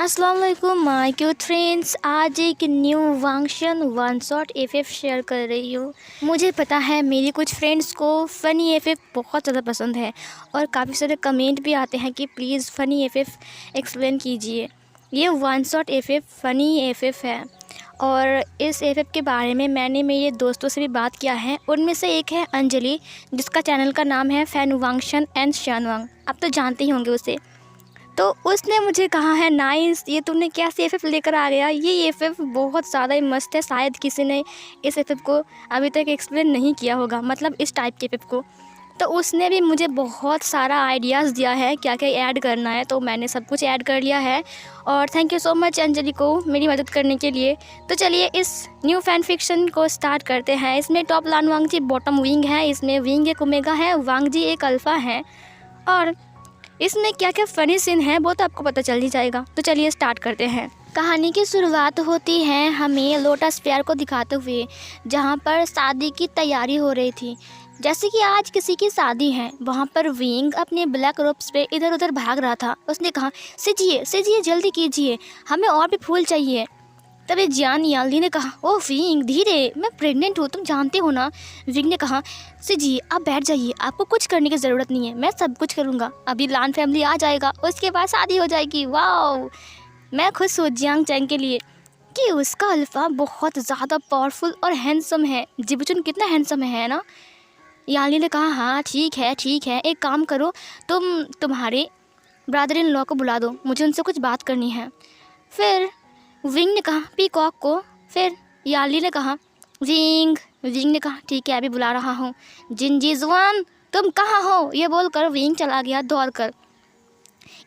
अस्सलाम वालेकुम my cute friends. आज एक new Wangxian one shot FF share कर रही हूँ। मुझे पता है मेरी कुछ फ्रेंड्स को फ़नी एफएफ बहुत ज़्यादा पसंद है और काफ़ी सारे कमेंट भी आते हैं कि प्लीज़ फ़नी एफएफ एक्सप्लेन कीजिए। ये one shot FF funny FF है और इस एफएफ के बारे में मैंने मेरे दोस्तों से भी बात किया है। उनमें से एक है अंजलि, जिसका चैनल का नाम है फैन वांगशन एंड शानवांग। आप तो जानते ही होंगे उसे। तो उसने मुझे कहा है नाइस, ये तुमने क्या सी एफएफ लेकर आ गया। ये एफएफ बहुत ज़्यादा ही मस्त है। शायद किसी ने इस एफएफ को अभी तक एक्सप्लेन नहीं किया होगा, मतलब इस टाइप के एफएफ को। तो उसने भी मुझे बहुत सारा आइडियाज़ दिया है क्या क्या ऐड करना है, तो मैंने सब कुछ ऐड कर लिया है। और thank you so much Anjali को मेरी मदद करने के लिए। तो चलिए इस न्यू फैन फिक्शन को स्टार्ट करते हैं। इसमें टॉप लान वांग जी बॉटम विंग है, इसमें विंग एक ओमेगा है, वांग जी एक अल्फ़ा है और इसमें क्या क्या फ़नी सीन है वो तो आपको पता चल ही जाएगा। तो चलिए स्टार्ट करते हैं। कहानी की शुरुआत होती है हमें लोटस फेयर को दिखाते हुए, जहाँ पर शादी की तैयारी हो रही थी। जैसे कि आज किसी की शादी है, वहाँ पर विंग अपने ब्लैक रोब्स पे इधर उधर भाग रहा था। उसने कहा सिजिए सिजिए जल्दी कीजिए, हमें और भी फूल चाहिए। तभी जियान याल्दी ने कहा ओह विंग धीरे, मैं प्रेग्नेंट हूँ, तुम जानते हो ना। विंग ने कहा जी आप बैठ जाइए, आपको कुछ करने की ज़रूरत नहीं है, मैं सब कुछ करूँगा। अभी लान फैमिली आ जाएगा, उसके बाद शादी हो जाएगी। वाओ, मैं खुश हूँ जियांग चैंग के लिए कि उसका अल्फ़ा बहुत ज़्यादा पावरफुल और हैंडसम है। जिबचुन कितना हैंडसम है ना। याल्दी ने कहा हाँ ठीक है, एक काम करो, तुम्हारे ब्रदर इन लॉ को बुला दो, मुझे उनसे कुछ बात करनी है। फिर विंग ने कहा पीकॉक को। फिर याली ने कहा विंग ने कहा ठीक है अभी बुला रहा हूँ। जिनजीजुआन तुम कहाँ हो, ये बोलकर विंग चला गया दौड़कर।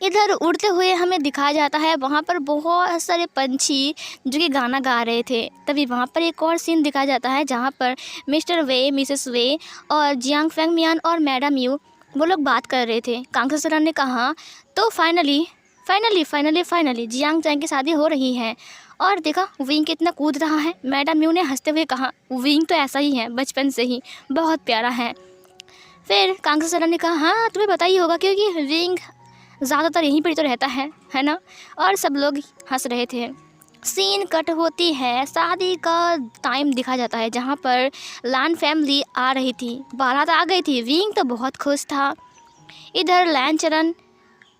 इधर उड़ते हुए हमें दिखाया जाता है वहाँ पर बहुत सारे पंछी जो कि गाना गा रहे थे। तभी वहाँ पर एक और सीन दिखाया जाता है जहाँ पर मिस्टर वे, मिसेस वे और जियांग फेंग मियान और मैडम यू वो लोग बात कर रहे थे। कांगसरन ने कहा तो फाइनली जियांग चैंग की शादी हो रही है। और देखा विंग कितना कूद रहा है। मैडम यू ने हंसते हुए कहा विंग तो ऐसा ही है, बचपन से ही बहुत प्यारा है। फिर कांगसरन ने कहा हाँ तुम्हें पता ही होगा क्योंकि विंग ज़्यादातर यहीं पर तो रहता है ना। और सब लोग हंस रहे थे। सीन कट होती है, शादी का टाइम दिखा जाता है जहाँ पर लान फैमिली आ रही थी, बारात आ गई थी। विंग तो बहुत खुश था। इधर लैन चरण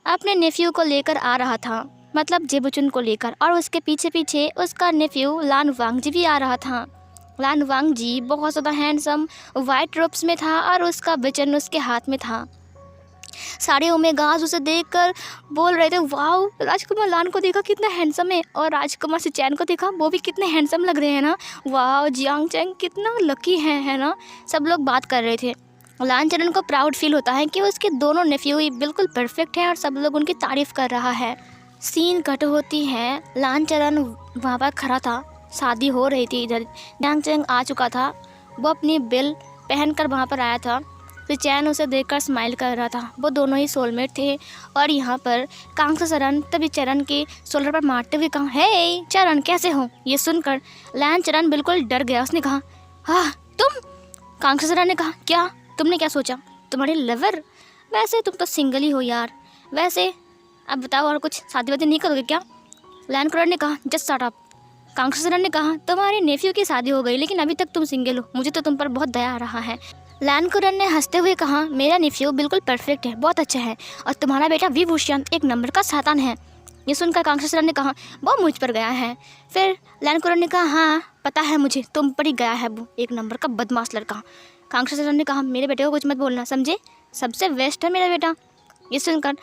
अपने नेफ्यू को लेकर आ रहा था, मतलब जेबुचुन को लेकर, और उसके पीछे पीछे उसका नेफ्यू लान वांग जी भी आ रहा था। लान वांग जी बहुत ज़्यादा हैंडसम वाइट रोब्स में था और उसका वचन उसके हाथ में था। सारे ओमेगाज उसे देखकर बोल रहे थे वाओ, राजकुमार लान को देखा कितना हैंडसम है, और राजकुमार सिचैन को देखा वो भी कितने हैंडसम लग रहे हैं ना। वाओ जियांग चैंग कितना लकी है ना। सब लोग बात कर रहे थे। लान चरण को प्राउड फील होता है कि उसके दोनों नेफ्यू बिल्कुल परफेक्ट हैं और सब लोग उनकी तारीफ़ कर रहा है। सीन कट होती है, लान चरण वहाँ पर खड़ा था, शादी हो रही थी। इधर जियांग चैंग आ चुका था, वो अपनी बेल पहनकर वहाँ पर आया था। तो चैन उसे देखकर स्माइल कर रहा था। वो दोनों ही सोलमेट थे। और यहाँ पर कांगसरन तभी चरण के शोल्डर पर मारते हुए कहा हे चरण कैसे हो। ये सुनकर लान चरण बिल्कुल डर गया। उसने कहा हाँ तुम। कांगसरन ने कहा क्या, तुमने क्या सोचा, तुम्हारे लवर। वैसे तुम तो सिंगल ही हो यार, वैसे अब बताओ और कुछ शादी वादी नहीं करोगे क्या। लैन क्रॉड ने कहा जस्ट शट अप। कांगसरन ने कहा तुम्हारे नेफ्यू की शादी हो गई लेकिन अभी तक तुम सिंगल हो, मुझे तो तुम पर बहुत दया आ रहा है। लैन कुरन ने हंसते हुए कहा मेरा नेफ्यू बिल्कुल परफेक्ट है, बहुत अच्छा है, और तुम्हारा बेटा विभूषण एक नंबर का शैतान है। ये सुनकर कांगसरन ने कहा वो मुझ पर गया है। फिर लैन कुरन ने कहा हाँ पता है मुझे, तुम पर ही गया है वो एक नंबर का बदमाश लड़का। कांगसरन ने कहा मेरे बेटे को कुछ मत बोलना समझे, सबसे वेस्ट है मेरा बेटा। ये सुनकर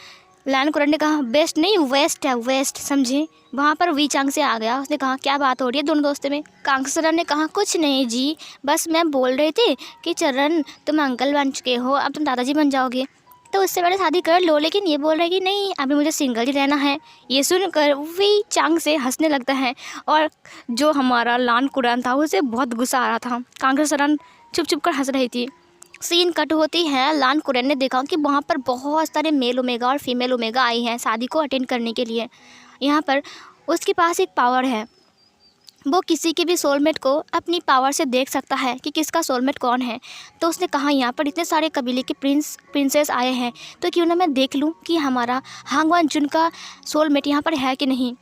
लैन कुरन ने कहा बेस्ट नहीं वेस्ट है, वेस्ट समझे। वहाँ पर वी चांग से आ गया। उसने कहा क्या बात हो रही है दोनों दोस्तों में। कांगसरन ने कहा कुछ नहीं जी, बस मैं बोल रही थी कि चरण तुम अंकल बन चुके हो, अब तुम दादाजी बन जाओगे, तो उससे पहले शादी कर लो। लेकिन ये बोल रहे कि नहीं अभी मुझे सिंगल ही रहना है। ये सुनकर वी चांग से हंसने लगता है और जो हमारा लान कुरन था उसे बहुत गुस्सा आ रहा था। कांगसरन चुप चुप कर हंस रही थी। सीन कट होती है, लान कुरन ने देखा कि वहाँ पर बहुत सारे मेल ओमेगा और फीमेल ओमेगा आई हैं शादी को अटेंड करने के लिए। यहाँ पर उसके पास एक पावर है, वो किसी के भी सोलमेट को अपनी पावर से देख सकता है कि किसका सोलमेट कौन है। तो उसने कहा यहाँ पर इतने सारे कबीले के प्रिंसेस आए हैं तो क्यों ना मैं देख लूँ कि हमारा हांगवान जुन का सोलमेट यहाँ पर है कि नहीं।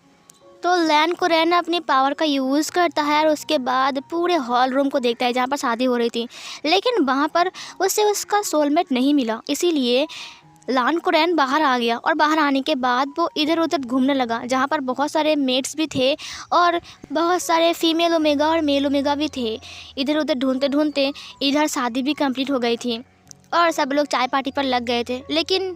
तो लैन कुरैन अपनी पावर का यूज़ करता है और उसके बाद पूरे हॉल रूम को देखता है जहाँ पर शादी हो रही थी, लेकिन वहाँ पर उसे उसका सोलमेट नहीं मिला। इसीलिए लान कुरैन बाहर आ गया और बाहर आने के बाद वो इधर उधर घूमने लगा जहाँ पर बहुत सारे मेट्स भी थे और बहुत सारे फीमेल ओमेगा और मेल ओमेगा भी थे। इधर उधर ढूंढते ढूंढते इधर शादी भी कंप्लीट हो गई थी और सब लोग चाय पार्टी पर लग गए थे, लेकिन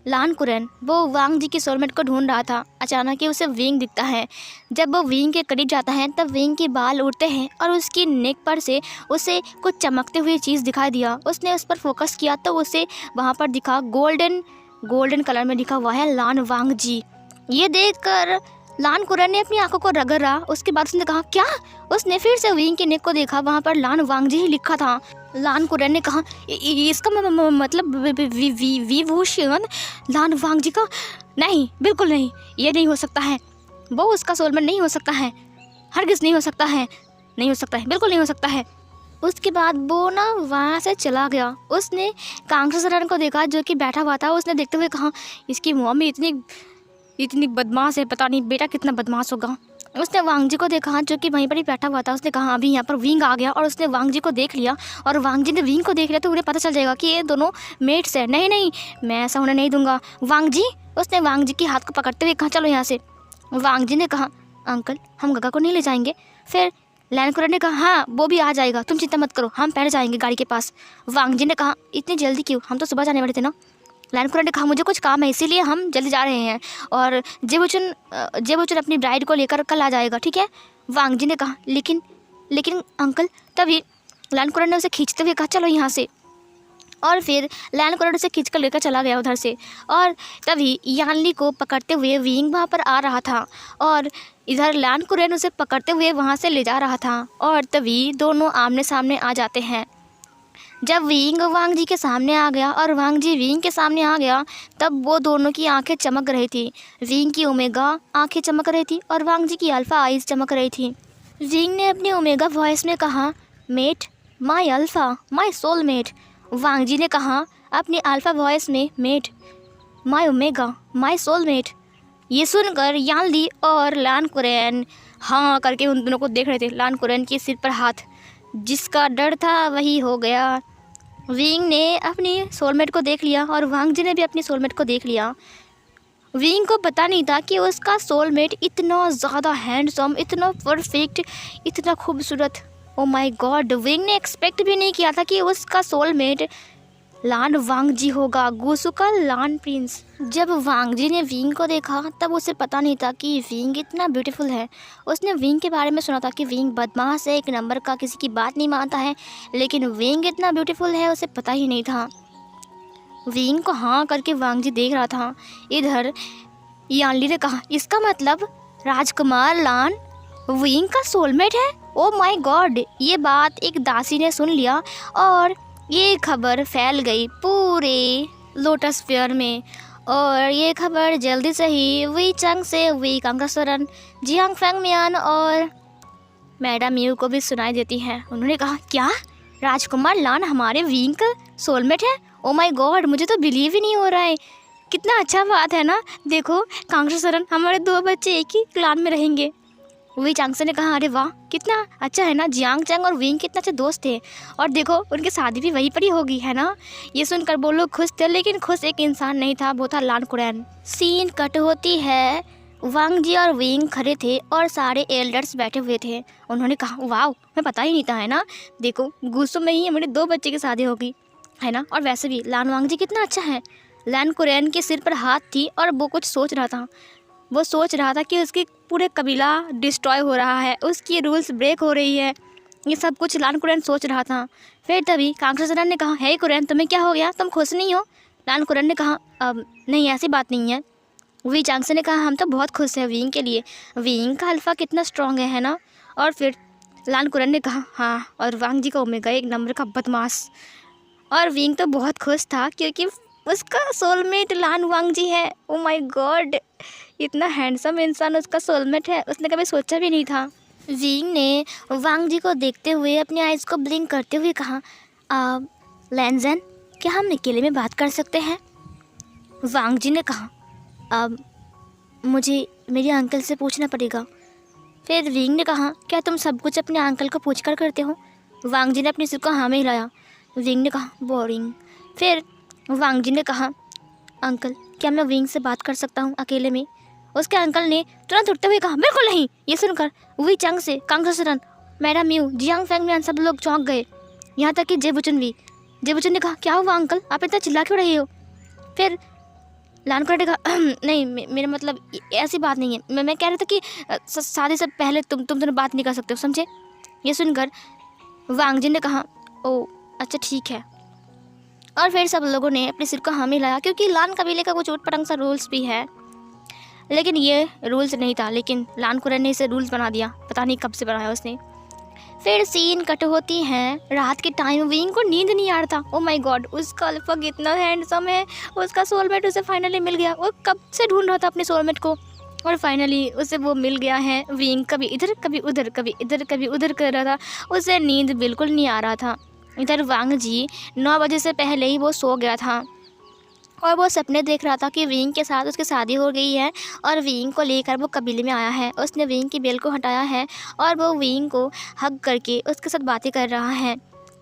लान कुरैन वो वांग जी की सोलमेट को ढूंढ रहा था। अचानक ही उसे विंग दिखता है। जब वो विंग के करीब जाता है तब विंग के बाल उड़ते हैं और उसकी नेक पर से उसे कुछ चमकते हुए चीज़ दिखाई दिया। उसने उस पर फोकस किया तो उसे वहाँ पर दिखा गोल्डन कलर में दिखा हुआ है लान वांग जी। ये देखकर लान कुरैन ने अपनी आंखों को रगड़ा। उसके बाद उसने कहा क्या? उसने फिर से विंग के नेक को देखा, वहाँ पर लान वांग जी ही लिखा था। लान कुरैन ने कहा इसका मतलब विभूषण लान वांग जी का? नहीं, बिल्कुल नहीं, ये नहीं हो सकता है। वो उसका सोलमेट नहीं हो सकता है, हरगिज़ नहीं हो सकता है, नहीं हो सकता है, बिल्कुल नहीं हो सकता है। उसके बाद वो ना वहाँ से चला गया। उसने कांग्रेसरन को देखा जो कि बैठा हुआ था। उसने देखते हुए कहा इसकी मम्मी इतनी बदमाश है, पता नहीं बेटा कितना बदमाश होगा। उसने वांग जी को देखा जो कि वहीं पर ही बैठा हुआ था। उसने कहा अभी यहाँ पर विंग आ गया और उसने वांग जी को देख लिया और वांग जी ने विंग को देख लिया तो उन्हें पता चल जाएगा कि ये दोनों मेट्स है। नहीं, मैं ऐसा होने नहीं दूंगा वांग जी। उसने वांग जी के हाथ को पकड़ते हुए कहा चलो यहाँ से। वांग जी ने कहा अंकल हम गगा को नहीं ले जाएंगे। फिर लैन कुरैन ने कहा हाँ वो भी आ जाएगा, तुम चिंता मत करो, हम पहले जाएंगे गाड़ी के पास। वांग जी ने कहा इतनी जल्दी क्यों, हम तो सुबह जाने वाले थे ना। लैन कुरैन ने कहा मुझे कुछ काम है इसीलिए हम जल्दी जा रहे हैं और जेबुचुन अपनी ब्राइड को लेकर कल आ जाएगा, ठीक है। वांग जी ने कहा लेकिन अंकल। तभी लैन कुरैन ने उसे खींचते हुए कहा चलो यहाँ से। और फिर लैन कुरैन उसे खींच कर लेकर चला गया उधर से। और तभी यानली को पकड़ते हुए विंग वहाँ पर आ रहा था और इधर लैन कुरैन उसे पकड़ते हुए वहाँ से ले जा रहा था। और तभी दोनों आमने सामने आ जाते हैं। जब विंग वांग जी के सामने आ गया और वांग जी विंग के सामने आ गया तब वो दोनों की आंखें चमक रही थी। विंग की ओमेगा आंखें चमक रही थी और वांग जी की अल्फ़ा आइज़ चमक रही थी। विंग ने अपनी ओमेगा वॉइस में कहा mate my alpha my soulmate. Wangji ने कहा अपनी अल्फ़ा वॉइस में mate my omega my soulmate. ये सुनकर यानली और लान कुरैन हाँ करके उन दोनों को देख रहे थे। लान कुरैन के सिर पर हाथ, जिसका डर था वही हो गया। विंग ने अपनी सोलमेट को देख लिया और वांग जी ने भी अपनी सोलमेट को देख लिया। विंग को पता नहीं था कि उसका सोलमेट इतना ज़्यादा हैंडसम, इतना परफेक्ट, इतना खूबसूरत। ओ माय गॉड, विंग ने एक्सपेक्ट भी नहीं किया था कि उसका सोलमेट लान वांग जी होगा, गुसू का लान प्रिंस। जब वांग जी ने विंग को देखा तब उसे पता नहीं था कि विंग इतना ब्यूटीफुल है। उसने विंग के बारे में सुना था कि विंग बदमाश है, एक नंबर का, किसी की बात नहीं मानता है, लेकिन विंग इतना ब्यूटीफुल है उसे पता ही नहीं था। विंग को हाँ करके वांग जी देख रहा था। इधर यानली ने कहा इसका मतलब राजकुमार लान विंग का सोलमेट है। ओ माय गॉड, ये बात एक दासी ने सुन लिया और ये खबर फैल गई पूरे लोटस फेयर में। और ये खबर जल्दी से ही वी चंग से वी कांग्रेसरन, जियांग फेंगमियान और मैडम यू को भी सुनाई देती है। उन्होंने कहा क्या राजकुमार लान हमारे विंग का सोलमेट है? ओ माय गॉड, मुझे तो बिलीव ही नहीं हो रहा है। कितना अच्छा बात है ना। देखो कांग्रेसरन, हमारे 2 बच्चे एक ही क्लान में रहेंगे। वी चांगसे ने कहा अरे वाह कितना अच्छा है ना, जियांग चैंग और विंग कितने अच्छे दोस्त थे और देखो उनकी शादी भी वहीं पर ही होगी, है ना। ये सुनकर वो लोग खुश थे, लेकिन खुश एक इंसान नहीं था, वो था लान कुरैन। सीन कट होती है, वांग जी और विंग खड़े थे और सारे एल्डर्स बैठे हुए थे। उन्होंने कहा वाह, मैं पता ही नहीं था, है ना। देखो गुस्सों में ही हमारे 2 बच्चे की शादी होगी, है ना। और वैसे भी लान वांग जी कितना अच्छा है। लान कुरैन के सिर पर हाथ थी और वो कुछ सोच रहा था। वो सोच रहा था कि उसकी पूरे कबीला डिस्ट्रॉय हो रहा है, उसकी रूल्स ब्रेक हो रही है, ये सब कुछ लान कुरैन सोच रहा था। फिर तभी कांग्रेसरन ने कहा हे कुरैन, तुम्हें क्या हो गया, तुम खुश नहीं हो? लान कुरैन ने कहा अब नहीं, ऐसी बात नहीं है। वी चांगसे ने कहा हम तो बहुत खुश हैं विंग के लिए, विंग का अल्फ़ा कितना स्ट्रॉन्ग है ना। और फिर लान कुरैन ने कहा हाँ, और वांग जी का ओमेगा एक नंबर का बदमाश। और विंग तो बहुत खुश था क्योंकि उसका सोलमेट लान वांग जी है। ओ माय गॉड, इतना हैंडसम इंसान उसका सोलमेट है, उसने कभी सोचा भी नहीं था। विंग ने वांग जी को देखते हुए अपनी आइज़ को ब्लिंक करते हुए कहा लैनजन, क्या हम अकेले में बात कर सकते हैं? वांग जी ने कहा अब मुझे मेरे अंकल से पूछना पड़ेगा। फिर विंग ने कहा, क्या तुम सब कुछ अपने अंकल को पूछ कर करते हो? वांग जी ने अपने सिर को हाँ में हिलाया। विंग ने कहा, बोरिंग। फिर वांग जी ने कहा, अंकल क्या मैं विंग से बात कर सकता हूँ अकेले में? उसके अंकल ने तुरंत उठते हुए कहा, बिल्कुल नहीं। ये सुनकर वी चंग से, Kang Saran, madam Mu, Jiang Feng में सब लोग चौंक गए, यहाँ तक कि जेबुचन भी। जेबुचन ने कहा, क्या हुआ अंकल, आप इतना चिल्ला क्यों रहे हो? फिर लानकुरान ने कहा, नहीं मेरा मतलब ऐसी बात नहीं है, मैं कह रहा था कि शादी से पहले तुम दोनों बात नहीं कर सकते हो, समझे? ये सुनकर वांग जी ने कहा, ओ अच्छा ठीक है। और फिर सब लोगों ने अपने सिर को हाँ में हिलाया, क्योंकि लान कबीले का कुछ उट पटंग सा रूल्स भी है, लेकिन ये रूल्स नहीं था, लेकिन लान कुरैन ने इसे रूल्स बना दिया। पता नहीं कब से बनाया उसने। फिर सीन कट होती हैं रात के टाइम। विंग को नींद नहीं आ रहा था। ओ माय गॉड, उसका अल्फग इतना हैंडसम है, उसका सोलमेट उसे फाइनली मिल गया। वो कब से ढूंढ रहा था अपने सोलमेट को, और फाइनली उसे वो मिल गया है। विंग कभी इधर कभी उधर, कभी इधर कभी उधर कर रहा था, उसे नींद बिल्कुल नहीं आ रहा था। इधर वांग जी 9 बजे से पहले ही वो सो गया था, और वो सपने देख रहा था कि विंग के साथ उसकी शादी हो गई है, और विंग को लेकर वो कबीले में आया है। उसने विंग की बेल को हटाया है, और वो विंग को हग करके उसके साथ बातें कर रहा है।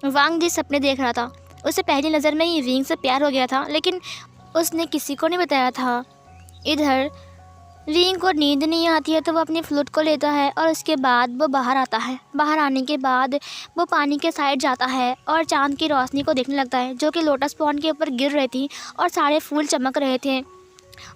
वांग जी सपने देख रहा था। उसे पहली नज़र में ही विंग से प्यार हो गया था, लेकिन उसने किसी को नहीं बताया था। इधर विंग को नींद नहीं आती है, तो वो अपनी फ्लूट को लेता है, और उसके बाद वो बाहर आता है। बाहर आने के बाद वो पानी के साइड जाता है और चांद की रोशनी को देखने लगता है, जो कि लोटस पॉन्ड के ऊपर गिर रही थी, और सारे फूल चमक रहे थे।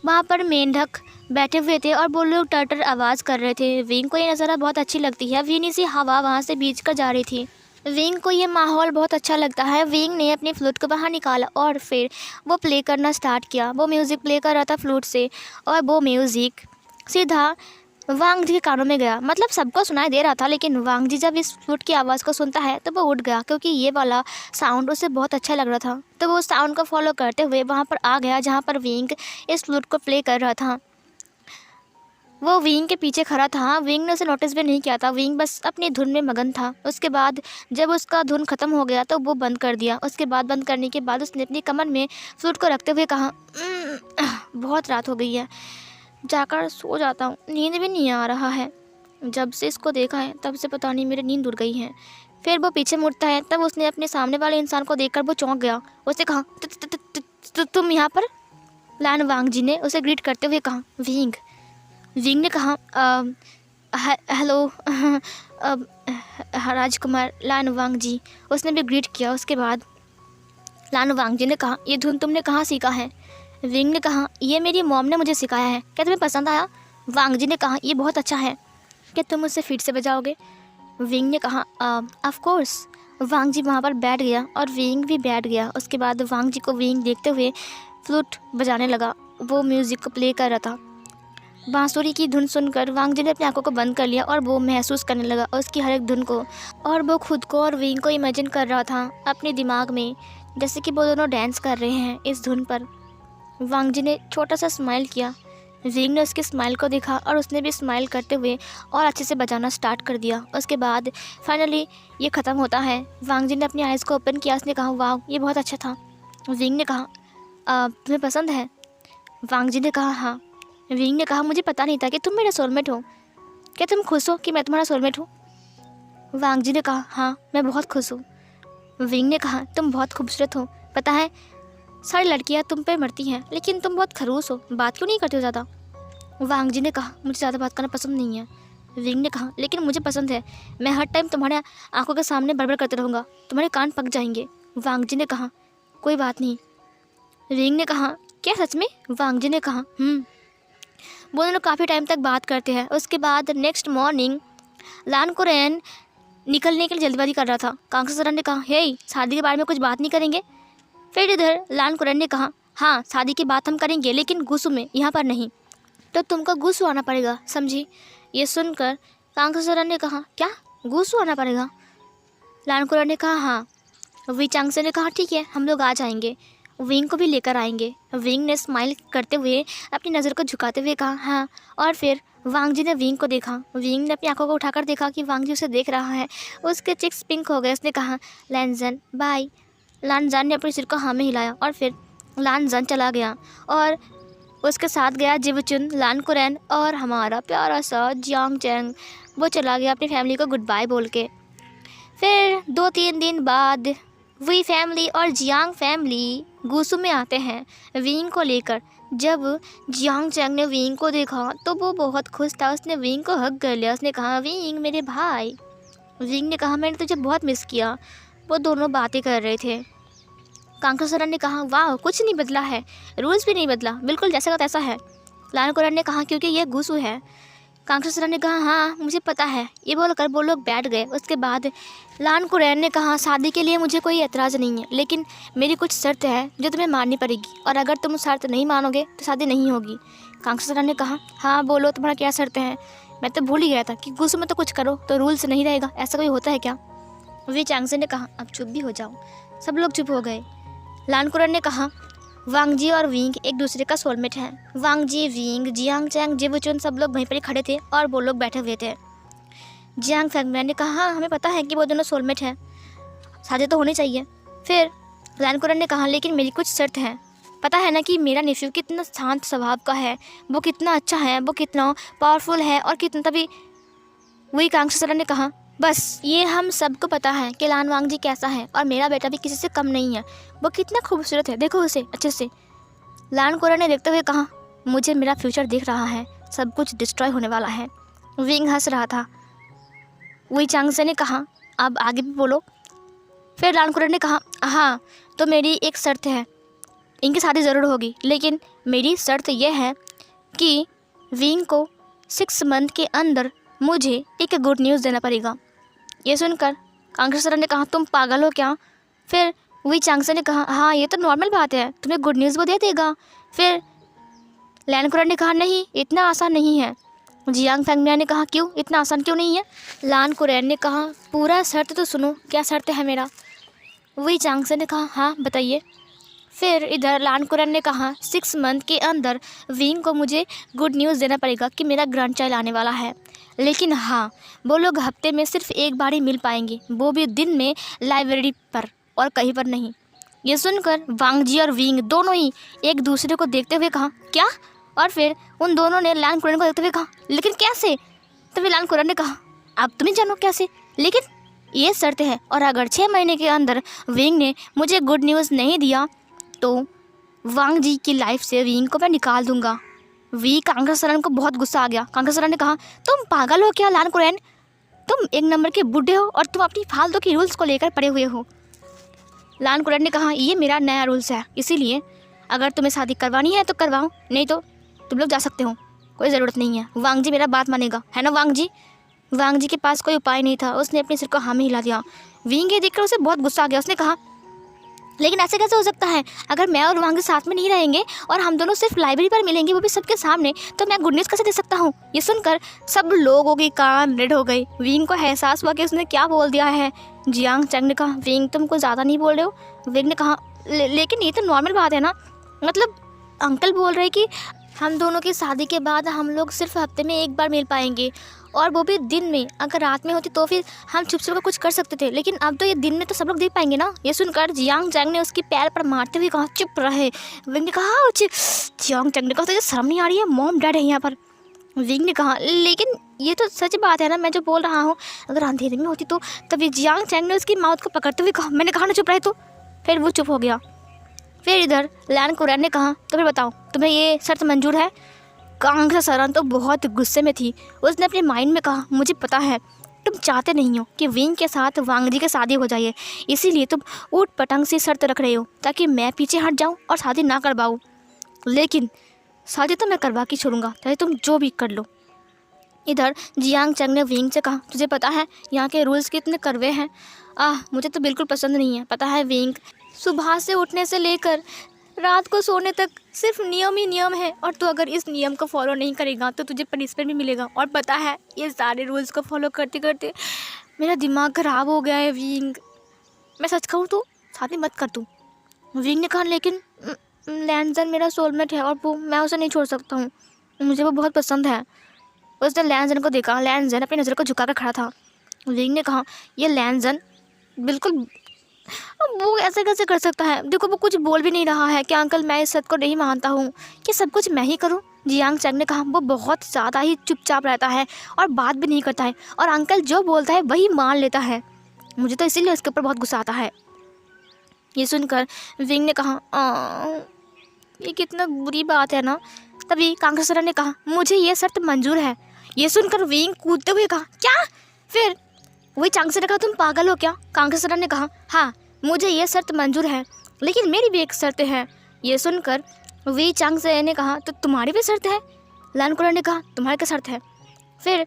वहाँ पर मेंढक बैठे हुए थे, और वो लोग टर आवाज़ कर रहे थे। विंग को ये नज़ारा बहुत अच्छी लगती है। विनी सी हवा वहाँ से बीच कर जा रही थी। विंग को ये माहौल बहुत अच्छा लगता है। विंग ने अपनी फ्लूट को बाहर निकाला, और फिर वो प्ले करना स्टार्ट किया। वो म्यूज़िक प्ले कर रहा था फ्लूट से, और वो म्यूज़िक सीधा वांग जी के कानों में गया। मतलब सबको सुनाई दे रहा था, लेकिन वांग जी जब इस फ्लूट की आवाज़ को सुनता है तो वो उठ गया, क्योंकि ये वाला साउंड उसे बहुत अच्छा लग रहा था। तो वो उस साउंड को फॉलो करते हुए वहाँ पर आ गया, जहाँ पर विंग इस फ्लूट को प्ले कर रहा था। वो विंग के पीछे खड़ा था। विंग ने उसे नोटिस भी नहीं किया था। विंग बस अपनी धुन में मगन था। उसके बाद जब उसका धुन ख़त्म हो गया तो वो बंद कर दिया। उसके बाद बंद करने के बाद उसने अपनी कमर में फ्लूट को रखते हुए कहा, बहुत रात हो गई है, जाकर सो जाता हूँ, नींद भी नहीं आ रहा है। जब से इसको देखा है तब से पता नहीं मेरी नींद उड़ गई है। फिर वो पीछे मुड़ता है, तब उसने अपने सामने वाले इंसान को देखकर वो चौंक गया। उसने कहा, तुम यहाँ पर? लान वांग जी ने उसे ग्रीट करते हुए कहा, विंग। विंग ने कहा, हेलो राजकुमार लान वांग जी। उसने भी ग्रीट किया। उसके बाद लान वांग जी ने कहा, ये धुन तुमने कहाँ सीखा है? विंग ने कहा, ये मेरी मॉम ने मुझे सिखाया है, क्या तुम्हें पसंद आया? वांग जी ने कहा, ये बहुत अच्छा है, क्या तुम उसे फिर से बजाओगे? विंग ने कहा, ऑफ कोर्स। वांग जी वहाँ पर बैठ गया, और विंग भी बैठ गया। उसके बाद वांग जी को विंग देखते हुए फ्लूट बजाने लगा। वो म्यूज़िक को प्ले कर रहा था। बांसुरी की धुन सुनकर वांग जी ने अपनी आंखों को बंद कर लिया, और वो महसूस करने लगा उसकी हर एक धुन को, और वो खुद को और विंग को इमेजिन कर रहा था अपने दिमाग में, जैसे कि वो दोनों डांस कर रहे हैं इस धुन पर। वांग जी ने छोटा सा स्माइल किया। विंग ने उसके स्माइल को देखा, और उसने भी स्माइल करते हुए और अच्छे से बजाना स्टार्ट कर दिया। उसके बाद फाइनली ये ख़त्म होता है। वांग जी ने अपनी आइज़ को ओपन किया। उसने कहा, वाह ये बहुत अच्छा था। विंग ने कहा, तुम्हें पसंद है? वांग जी ने कहा, हाँ। विंग ने कहा, मुझे पता नहीं था कि तुम मेरा सोलमेट हो, क्या तुम खुश हो कि मैं तुम्हारा सोलमेट हूँ? वांग जी ने कहा, हाँ मैं बहुत खुश हूँ। विंग ने कहा, तुम बहुत खूबसूरत हो, पता है सारी लड़कियां तुम पे मरती हैं, लेकिन तुम बहुत खरूस हो, बात क्यों नहीं करते हो ज़्यादा? वांग जी ने कहा, मुझे ज़्यादा बात करना पसंद नहीं है। विंग ने कहा, लेकिन मुझे पसंद है, मैं हर टाइम तुम्हारे आंखों के सामने बड़बड़ करते रहूँगा, तुम्हारे कान पक जाएंगे। वांग जी ने कहा, कोई बात नहीं। विंग ने कहा, क्या सच में? वांग जी ने कहा, वो दोनों काफ़ी टाइम तक बात करते हैं। उसके बाद नेक्स्ट मॉर्निंग लान कुरैन निकलने के लिए जल्दबाजी कर रहा था। कांग्रेस सर ने कहा, हे शादी के बारे में कुछ बात नहीं करेंगे? फिर इधर लान कुरैन ने कहा, हाँ शादी की बात हम करेंगे, लेकिन गुस्सू में, यहाँ पर नहीं। तो तुमको गुस्सू आना पड़ेगा, समझी? ये सुनकर कांग्रेस सर ने कहा, क्या गुस्सू आना पड़ेगा? लान कुरैन ने कहा, हाँ। वी चांगसे ने कहा, ठीक है हम लोग आ जाएंगे, विंग को भी लेकर आएंगे। विंग ने स्माइल करते हुए अपनी नज़र को झुकाते हुए कहा, हाँ। और फिर वांग जी ने विंग को देखा। विंग ने अपनी आंखों को उठाकर देखा कि वांग जी उसे देख रहा है। उसके चिक्स पिंक हो गए। उसने कहा, लैनजन बाय। लानजान ने अपने सिर को हाँ में हिलाया, और फिर लानजान चला गया, और उसके साथ गया जिवचुन, लान कुरैन और हमारा प्यारा सा जियांग चैंग। वो चला गया अपनी फैमिली को गुड बाय बोल के। फिर 2-3 दिन बाद वी फैमिली और जियांग फैमिली गुसू में आते हैं विंग को लेकर। जब जियांग चैंग ने विंग को देखा तो वो बहुत खुश था। उसने विंग को हग कर लिया। उसने कहा, विंग मेरे भाई। विंग ने कहा, मैंने तुझे बहुत मिस किया। वो दोनों बातें कर रहे थे। कांगसरन ने कहा, वाह कुछ नहीं बदला है, रूल्स भी नहीं बदला, बिल्कुल जैसा का तैसा है। लान कुरैन ने कहा, क्योंकि ये गुसू है। कांगसरन ने कहा, हाँ मुझे पता है। ये बोलकर वो लोग बैठ गए। उसके बाद लान कुरैन ने कहा, शादी के लिए मुझे कोई एतराज़ नहीं है, लेकिन मेरी कुछ शर्त है जो तुम्हें माननी पड़ेगी, और अगर तुम शर्त नहीं मानोगे तो शादी नहीं होगी। कांगसरन ने कहा, हाँ बोलो तुम्हारा क्या शर्त है। मैं तो भूल ही गया था कि गुस्से में तो कुछ करो तो रूल्स नहीं रहेगा, ऐसा कोई होता है क्या। वी चांगसे ने कहा, अब चुप भी हो जाओ। सब लोग चुप हो गए। लान कुरैन ने कहा, वांग जी और विंग एक दूसरे का सोलमेट हैं। वांग जी, विंग, जियांग चैंग, जिवचुन सब लोग वहीं पर ही खड़े थे और वो लोग बैठे हुए थे। जियांग फैंगमैन ने कहा, हाँ हमें पता है कि वो दोनों सोलमेट हैं, शादी तो होनी चाहिए। फिर लान कुरैन ने कहा, लेकिन मेरी कुछ शर्त है। पता है ना कि मेरा नेफ्यू कितना शांत स्वभाव का है, वो कितना अच्छा है, वो कितना पावरफुल है और कितना तभी। वही कांगसरन ने कहा, बस ये हम सबको पता है कि लान वांग जी कैसा है, और मेरा बेटा भी किसी से कम नहीं है। वो कितना खूबसूरत है, देखो उसे अच्छे से। लान कुरैन ने देखते हुए कहा, मुझे मेरा फ्यूचर दिख रहा है, सब कुछ डिस्ट्रॉय होने वाला है। विंग हंस रहा था। वही चांगसे ने कहा, अब आगे भी बोलो। फिर लान कुरैन ने कहा, हाँ तो मेरी एक शर्त है, इनकी शादी ज़रूर होगी, लेकिन मेरी शर्त यह है कि विंग को 6 मंथ के अंदर मुझे एक गुड न्यूज़ देना पड़ेगा। ये सुनकर कांगसरन ने कहा, तुम पागल हो क्या। फिर वही चांगसे ने कहा, हाँ ये तो नॉर्मल बात है, तुम्हें गुड न्यूज़ वो दे देगा। फिर लान कुरैन ने कहा, नहीं इतना आसान नहीं है। जियांग फैंगमिया ने कहा, क्यों, इतना आसान क्यों नहीं है। लान कुरैन ने कहा, पूरा शर्त तो सुनो, क्या शर्त है मेरा। वही चांगसे ने कहा, हाँ बताइए। फिर इधर लान कुरैन ने कहा, 6 मंथ के अंदर विंग को मुझे गुड न्यूज़ देना पड़ेगा कि मेरा ग्रैंड चाइल्ड आने वाला है, लेकिन हाँ वो लोग हफ्ते में सिर्फ एक बार ही मिल पाएंगे, वो भी दिन में लाइब्रेरी पर और कहीं पर नहीं। ये सुनकर वांग जी और विंग दोनों ही एक दूसरे को देखते हुए कहा, क्या। और फिर उन दोनों ने लान कुरैन को देखते हुए कहा, लेकिन कैसे। तभी लान कुरैन ने कहा, अब तुम ही जानो कैसे, लेकिन ये शर्त है, और अगर 6 महीने के अंदर विंग ने मुझे गुड न्यूज़ नहीं दिया तो वांग जी की लाइफ से विंग को मैं निकाल दूंगा। वी कांगसरन को बहुत गुस्सा आ गया। कांगसरन ने कहा, तुम पागल हो क्या लान कुरैन, तुम एक नंबर के बुढ़े हो और तुम अपनी फालतू की रूल्स को लेकर पड़े हुए हो। लान कुरैन ने कहा, ये मेरा नया रूल्स है, इसीलिए अगर तुम्हें शादी करवानी है तो करवाओ, नहीं तो तुम लोग जा सकते हो, कोई ज़रूरत नहीं है। वांग जी मेरा बात मानेगा, है ना वांग जी। वांग जी के पास कोई उपाय नहीं था, उसने अपने सिर को हाँ में हिला दिया। विंग ये देखकर उसे बहुत गुस्सा आ गया। उसने कहा, लेकिन ऐसे कैसे हो सकता है, अगर मैं और वांग साथ में नहीं रहेंगे और हम दोनों सिर्फ लाइब्रेरी पर मिलेंगे, वो भी सबके सामने, तो मैं गुड न्यूज़ कैसे दे सकता हूँ। ये सुनकर सब लोगों की कान रेड हो गई। विंग को एहसास हुआ कि उसने क्या बोल दिया है। जियांग चैंग ने कहा, विंग तुम कुछ ज़्यादा नहीं बोल रहे हो। विंग ने कहा, लेकिन ये तो नॉर्मल बात है ना, मतलब अंकल बोल रहे कि हम दोनों की शादी के बाद हम लोग सिर्फ हफ्ते में एक बार मिल पाएंगे, और वो भी दिन में। अगर रात में होती तो फिर हम छुप छुप कर कुछ कर सकते थे, लेकिन अब तो ये दिन में तो सब लोग देख पाएंगे ना। ये सुनकर जियांग चैंग ने उसकी पैर पर मारते हुए कहा, चुप रहे। विंग ने कहा, जियांग चैंग ने कहा, तुझे शर्म नहीं आ रही है, मॉम डैड है यहाँ पर। विंग ने कहा, लेकिन ये तो सच बात है ना, मैं जो बोल रहा हूँ, अगर अंधेरे में होती तो। तभी जियांग चैंग ने उसकी माउथ को पकड़ते हुए कहा, मैंने कहा ना चुप रहे तो। फिर वो चुप हो गया। फिर इधर लान कुरैन ने कहा, तो फिर बताओ तुम्हें ये शर्त मंजूर है। कांगसरन तो बहुत गुस्से में थी। उसने अपने माइंड में कहा, मुझे पता है तुम चाहते नहीं हो कि विंग के साथ वांग जी की शादी हो जाए, इसीलिए तुम ऊट पटंग सी शर्त रख रहे हो ताकि मैं पीछे हट जाऊं और शादी ना करवाऊं, लेकिन शादी तो मैं करवा के छोड़ूंगा, चाहे तुम जो भी कर लो। इधर जियांग चैंग ने विंग से कहा, तुझे पता है यहाँ के रूल्स कितने कड़वे हैं। मुझे तो बिल्कुल पसंद नहीं है। पता है विंग, सुबह से उठने से लेकर रात को सोने तक सिर्फ नियम ही नियम है, और तू अगर इस नियम को फॉलो नहीं करेगा तो तुझे पनिशमेंट भी मिलेगा। और पता है ये सारे रूल्स को फॉलो करते करते मेरा दिमाग ख़राब हो गया है विंग, मैं सच कहूँ तो शादी मत कर तू। विंग ने कहा, लेकिन लैंजन मेरा सोलमेट है और वो मैं उसे नहीं छोड़ सकता हूँ, मुझे वो बहुत पसंद है। उसने लैंजन को देखा। लैंजन अपनी नज़र को झुका कर खड़ा था। विंग ने कहा, ये लैंजन बिल्कुल अब वो ऐसे कैसे कर सकता है? देखो वो कुछ बोल भी नहीं रहा है कि अंकल मैं इस शर्त को नहीं मानता हूँ कि सब कुछ मैं ही करूँ। जियांग चैंग ने कहा वो बहुत ज़्यादा ही चुपचाप रहता है और बात भी नहीं करता है और अंकल जो बोलता है वही मान लेता है। मुझे तो इसीलिए उसके ऊपर बहुत गुस्सा आता है। ये सुनकर विंग ने कहा ये कितना बुरी बात है ना। तभी कांग्रेसरा ने कहा मुझे ये शर्त मंजूर है। ये सुनकर विंग कूदते हुए कहा क्या? फिर वही चांगसे ने कहा तुम पागल हो क्या? कांग्रेसरा ने कहा हाँ मुझे ये शर्त मंजूर है लेकिन मेरी भी एक शर्त है। ये सुनकर वी चांगसे ने कहा तो तुम्हारी भी शर्त है? लानकुरा ने कहा तुम्हारी क्या शर्त है? फिर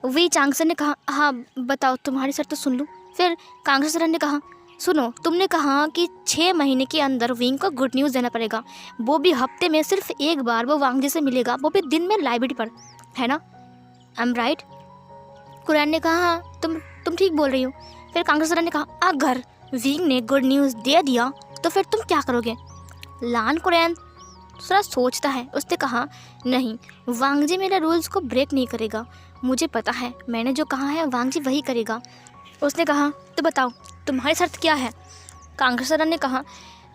वी चांगसे ने कहा हाँ बताओ तुम्हारी शर्त तो सुन लूँ। फिर कांग्रेसरा ने कहा सुनो तुमने कहा कि 6 महीने के अंदर विंग को गुड न्यूज़ देना पड़ेगा, वो भी हफ्ते में सिर्फ एक बार वो वांग जी से मिलेगा, वो भी दिन में लाइब्रेरी पर, है ना? I am right? कुरैन ने कहा हाँ तुम ठीक बोल रही हो। फिर कांग्रेसरा ने कहा अगर विंग ने गुड न्यूज़ दे दिया तो फिर तुम क्या करोगे? लान कुरैन थोड़ा सोचता है। उसने कहा नहीं वांग जी मेरे रूल्स को ब्रेक नहीं करेगा, मुझे पता है मैंने जो कहा है वांग जी वही करेगा। उसने कहा तो बताओ तुम्हारी शर्त क्या है? कांग्रेसरा ने कहा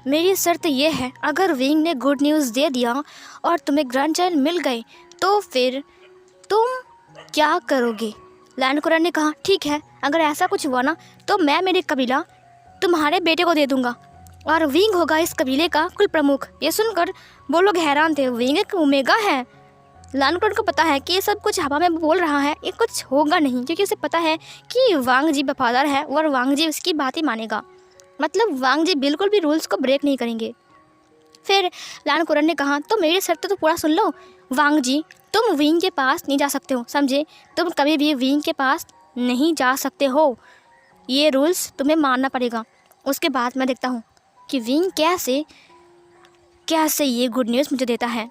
मेरी शर्त यह है अगर विंग ने गुड न्यूज़ दे दिया और तुम्हें ग्रैंड चाइल्ड मिल गए तो फिर तुम क्या करोगे? लैंडकुरा ने कहा ठीक है अगर ऐसा कुछ हुआ ना तो मैं मेरी कबीला तुम्हारे बेटे को दे दूंगा और विंग होगा इस कबीले का कुल प्रमुख। ये सुनकर वो लोग हैरान थे, विंग एक ओमेगा है। लानकुरा को पता है कि ये सब कुछ हवा में बोल रहा है, ये कुछ होगा नहीं क्योंकि उसे पता है कि वांग जी वफादार है और वांग जी उसकी बात ही मानेगा, मतलब वांग जी बिल्कुल भी रूल्स को ब्रेक नहीं करेंगे। फिर लानकुरा ने कहा तो मेरी शर्त तो पूरा सुन लो वांग जी, तुम विंग के पास नहीं जा सकते हो, समझे? तुम कभी भी विंग के पास नहीं जा सकते हो, ये रूल्स तुम्हें मानना पड़ेगा। उसके बाद मैं देखता हूँ कि विंग कैसे कैसे ये गुड न्यूज़ मुझे देता है।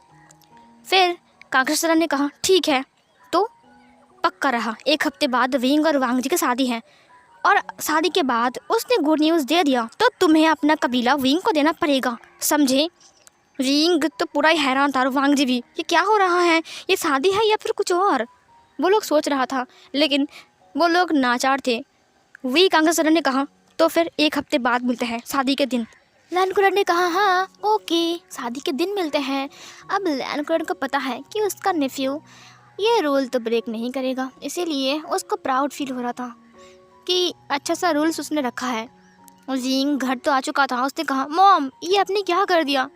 फिर कांग्रेसरा ने कहा ठीक है तो पक्का रहा। एक हफ्ते बाद विंग और वांग जी की शादी है और शादी के बाद उसने गुड न्यूज़ दे दिया तो तुम्हें अपना कबीला विंग को देना पड़ेगा, समझे? विंग तो पूरा ही हैरान था और वांग जी भी, ये क्या हो रहा है, ये शादी है या फिर कुछ और? वो लोग सोच रहा था लेकिन वो लोग नाचार थे। वी कांग्रेसरा ने कहा तो फिर एक हफ्ते बाद मिलते हैं शादी के दिन। लैंडकुलर ने कहा हाँ ओके शादी के दिन मिलते हैं। अब लैंडकुलर को पता है कि उसका नेफ्यू ये रूल तो ब्रेक नहीं करेगा, इसीलिए उसको प्राउड फील हो रहा था कि अच्छा सा रूल्स उसने रखा है। विंग घर तो आ चुका था। उसने कहा मॉम ये आपने क्या कर दिया?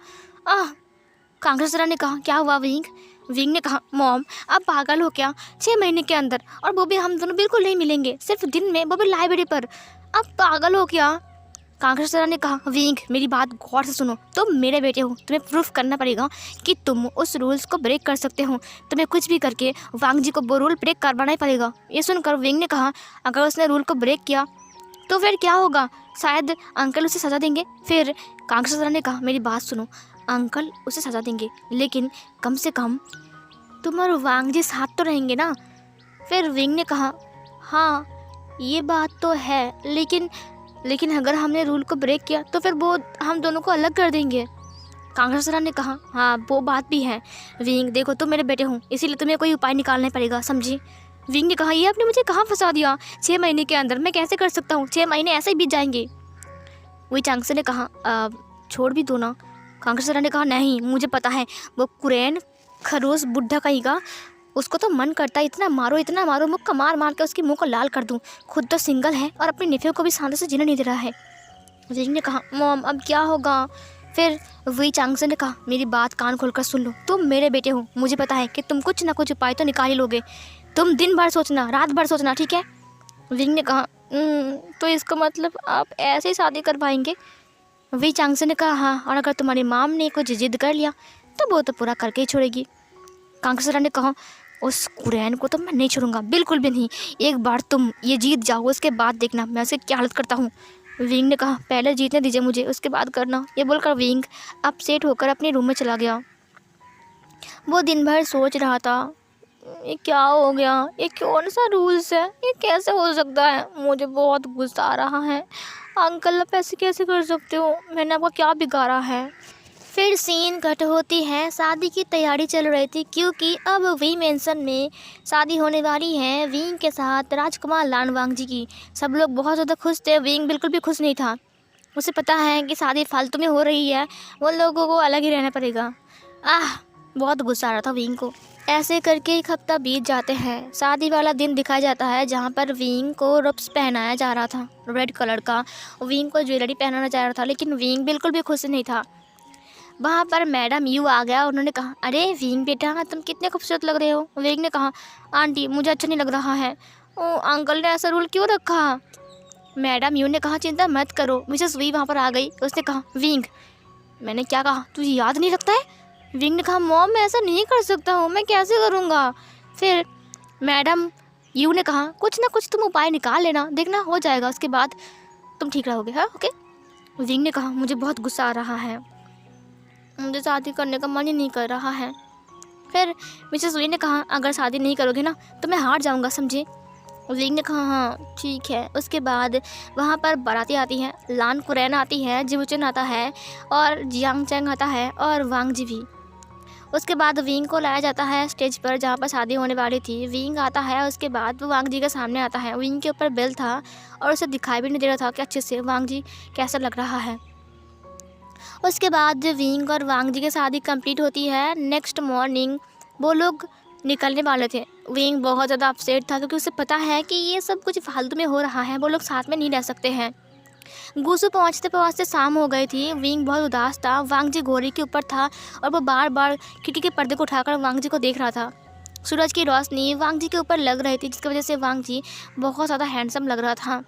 कांग्रेसरा ने कहा क्या हुआ विंग? विंग ने कहा मॉम आप पागल हो क्या? 6 महीने के अंदर और वो भी हम दोनों बिल्कुल नहीं मिलेंगे, सिर्फ दिन में, वो भी लाइब्रेरी पर। आप पागल हो क्या? कांग्रेसरा ने कहा विंग मेरी बात गौर से सुनो, तुम मेरे बेटे हो, तुम्हें प्रूफ करना पड़ेगा कि तुम उस रूल्स को ब्रेक कर सकते हो, तुम्हें कुछ भी करके वांग जी को वो रूल ब्रेक करवाना ही पड़ेगा। ये सुनकर विंग ने कहा अगर उसने रूल को ब्रेक किया तो फिर क्या होगा? शायद अंकल उसे सज़ा देंगे। फिर कांग्रेसरा ने कहा मेरी बात सुनो, अंकल उसे सज़ा देंगे लेकिन कम से कम तुम और वांग जी साथ तो रहेंगे ना? फिर विंग ने कहा हाँ ये बात तो है लेकिन अगर हमने रूल को ब्रेक किया तो फिर वो हम दोनों को अलग कर देंगे। कांग्रेसरा ने कहा हाँ वो बात भी है विंग, देखो तुम मेरे बेटे हो इसीलिए तुम्हें कोई उपाय निकालना पड़ेगा, समझी? विंग ने कहा ये आपने मुझे कहाँ फंसा दिया? 6 महीने के अंदर मैं कैसे कर सकता हूँ? 6 महीने ऐसे ही बीत जाएंगे। वही चांगसे ने कहा छोड़ भी दो ना। कांग्रेसरा ने कहा नहीं मुझे पता है वो कुरैन खरोस बुढ़ा कहीं का, उसको तो मन करता है इतना मारो मुक्का मार मार के उसके मुंह को लाल कर दूं, खुद तो सिंगल है और अपने नेफ्यू को भी शांति से जीने नहीं दे रहा है। विंग ने कहा मॉम अब क्या होगा? फिर वही चांगसे ने कहा मेरी बात कान खोलकर सुन लो, तुम मेरे बेटे हो, मुझे पता है कि तुम कुछ ना कुछ उपाय तो निकाल ही लोगे, तुम दिन भर सोचना रात भर सोचना, ठीक है? विंग ने कहा तो इसका मतलब आप ऐसे ही शादी कर पाएंगे? वही चांगसे ने कहा हाँ, और अगर तुम्हारी माम ने कुछ जिद कर लिया तो वो तो पूरा करके ही छोड़ेगी। कांग्रेसरा ने कहा उस कुरैन को तो मैं नहीं छोड़ूंगा, बिल्कुल भी नहीं, एक बार तुम ये जीत जाओ उसके बाद देखना मैं उसे क्या हालत करता हूँ। विंग ने कहा पहले जीतने दीजिए मुझे, उसके बाद करना। ये बोलकर विंग अपसेट होकर अपने रूम में चला गया। वो दिन भर सोच रहा था ये क्या हो गया, ये कौन सा रूल्स है, ये कैसे हो सकता है, मुझे बहुत गुस्सा आ रहा है। अंकल आप ऐसे कैसे कर सकते हो, मैंने आपका क्या बिगाड़ा है? फिर सीन कट होती है, शादी की तैयारी चल रही थी क्योंकि अब वी मेंशन में शादी होने वाली है विंग के साथ राजकुमार लान वांग जी की। सब लोग बहुत ज़्यादा खुश थे, विंग बिल्कुल भी खुश नहीं था। उसे पता है कि शादी फालतू में हो रही है, वो लोगों को अलग ही रहना पड़ेगा। बहुत गुस्सा आ रहा था विंग को। ऐसे करके एक हफ्ता बीत जाते हैं। शादी वाला दिन दिखाया जाता है जहाँ पर विंग को रब्स पहनाया जा रहा था रेड कलर का। विंग को ज्वेलरी पहनाना जा रहा था, लेकिन विंग बिल्कुल भी खुश नहीं था। वहाँ पर मैडम यू आ गया। उन्होंने कहा, अरे विंग बेटा, तुम कितने खूबसूरत लग रहे हो। विंग ने कहा, आंटी मुझे अच्छा नहीं लग रहा है। ओ अंकल ने ऐसा रूल क्यों रखा। मैडम यू ने कहा, चिंता मत करो। मिसेस वी वहाँ पर आ गई। उसने कहा, विंग, मैंने क्या कहा, तुझे याद नहीं रखता है। विंग ने कहा, मॉम मैं ऐसा नहीं कर सकता हूँ, मैं कैसे करूँगा। फिर मैडम यू ने कहा, कुछ ना कुछ तुम उपाय निकाल लेना, देखना हो जाएगा, उसके बाद तुम ठीक रहोगे। हाँ ओके। विंग ने कहा, मुझे बहुत गुस्सा आ रहा है, मुझे शादी करने का मन ही नहीं कर रहा है। फिर मिसेस वी ने कहा, अगर शादी नहीं करोगे ना तो मैं हार जाऊँगा, समझे। विंग ने कहा, हाँ ठीक है। उसके बाद वहाँ पर बाराती आती हैं। लान कुरैन आती है, जिवुचन आता है और जियांग चैंग आता है और वांग जी भी। उसके बाद विंग को लाया जाता है स्टेज पर जहाँ पर शादी होने वाली थी। विंग आता है, उसके बाद वो वांग जी के सामने आता है। विंग के ऊपर बेल था और उसे दिखाई भी नहीं दे रहा था कि अच्छे से वांग जी कैसा लग रहा है। उसके बाद विंग और वांग जी की शादी कंप्लीट होती है। नेक्स्ट मॉर्निंग वो लोग निकलने वाले थे। विंग बहुत ज़्यादा अपसेट था क्योंकि उसे पता है कि ये सब कुछ फालतू में हो रहा है, वो लोग साथ में नहीं रह सकते हैं। गुसु पहुँचते पहुँचते शाम हो गई थी। विंग बहुत उदास था। वांग जी घोड़ी के ऊपर था और वो बार बार खिड़की के पर्दे को उठाकर वांग जी को देख रहा था। सूरज की रोशनी वांग जी के ऊपर लग रही थी, जिसकी वजह से वांग जी बहुत ज़्यादा हैंडसम लग रहा था।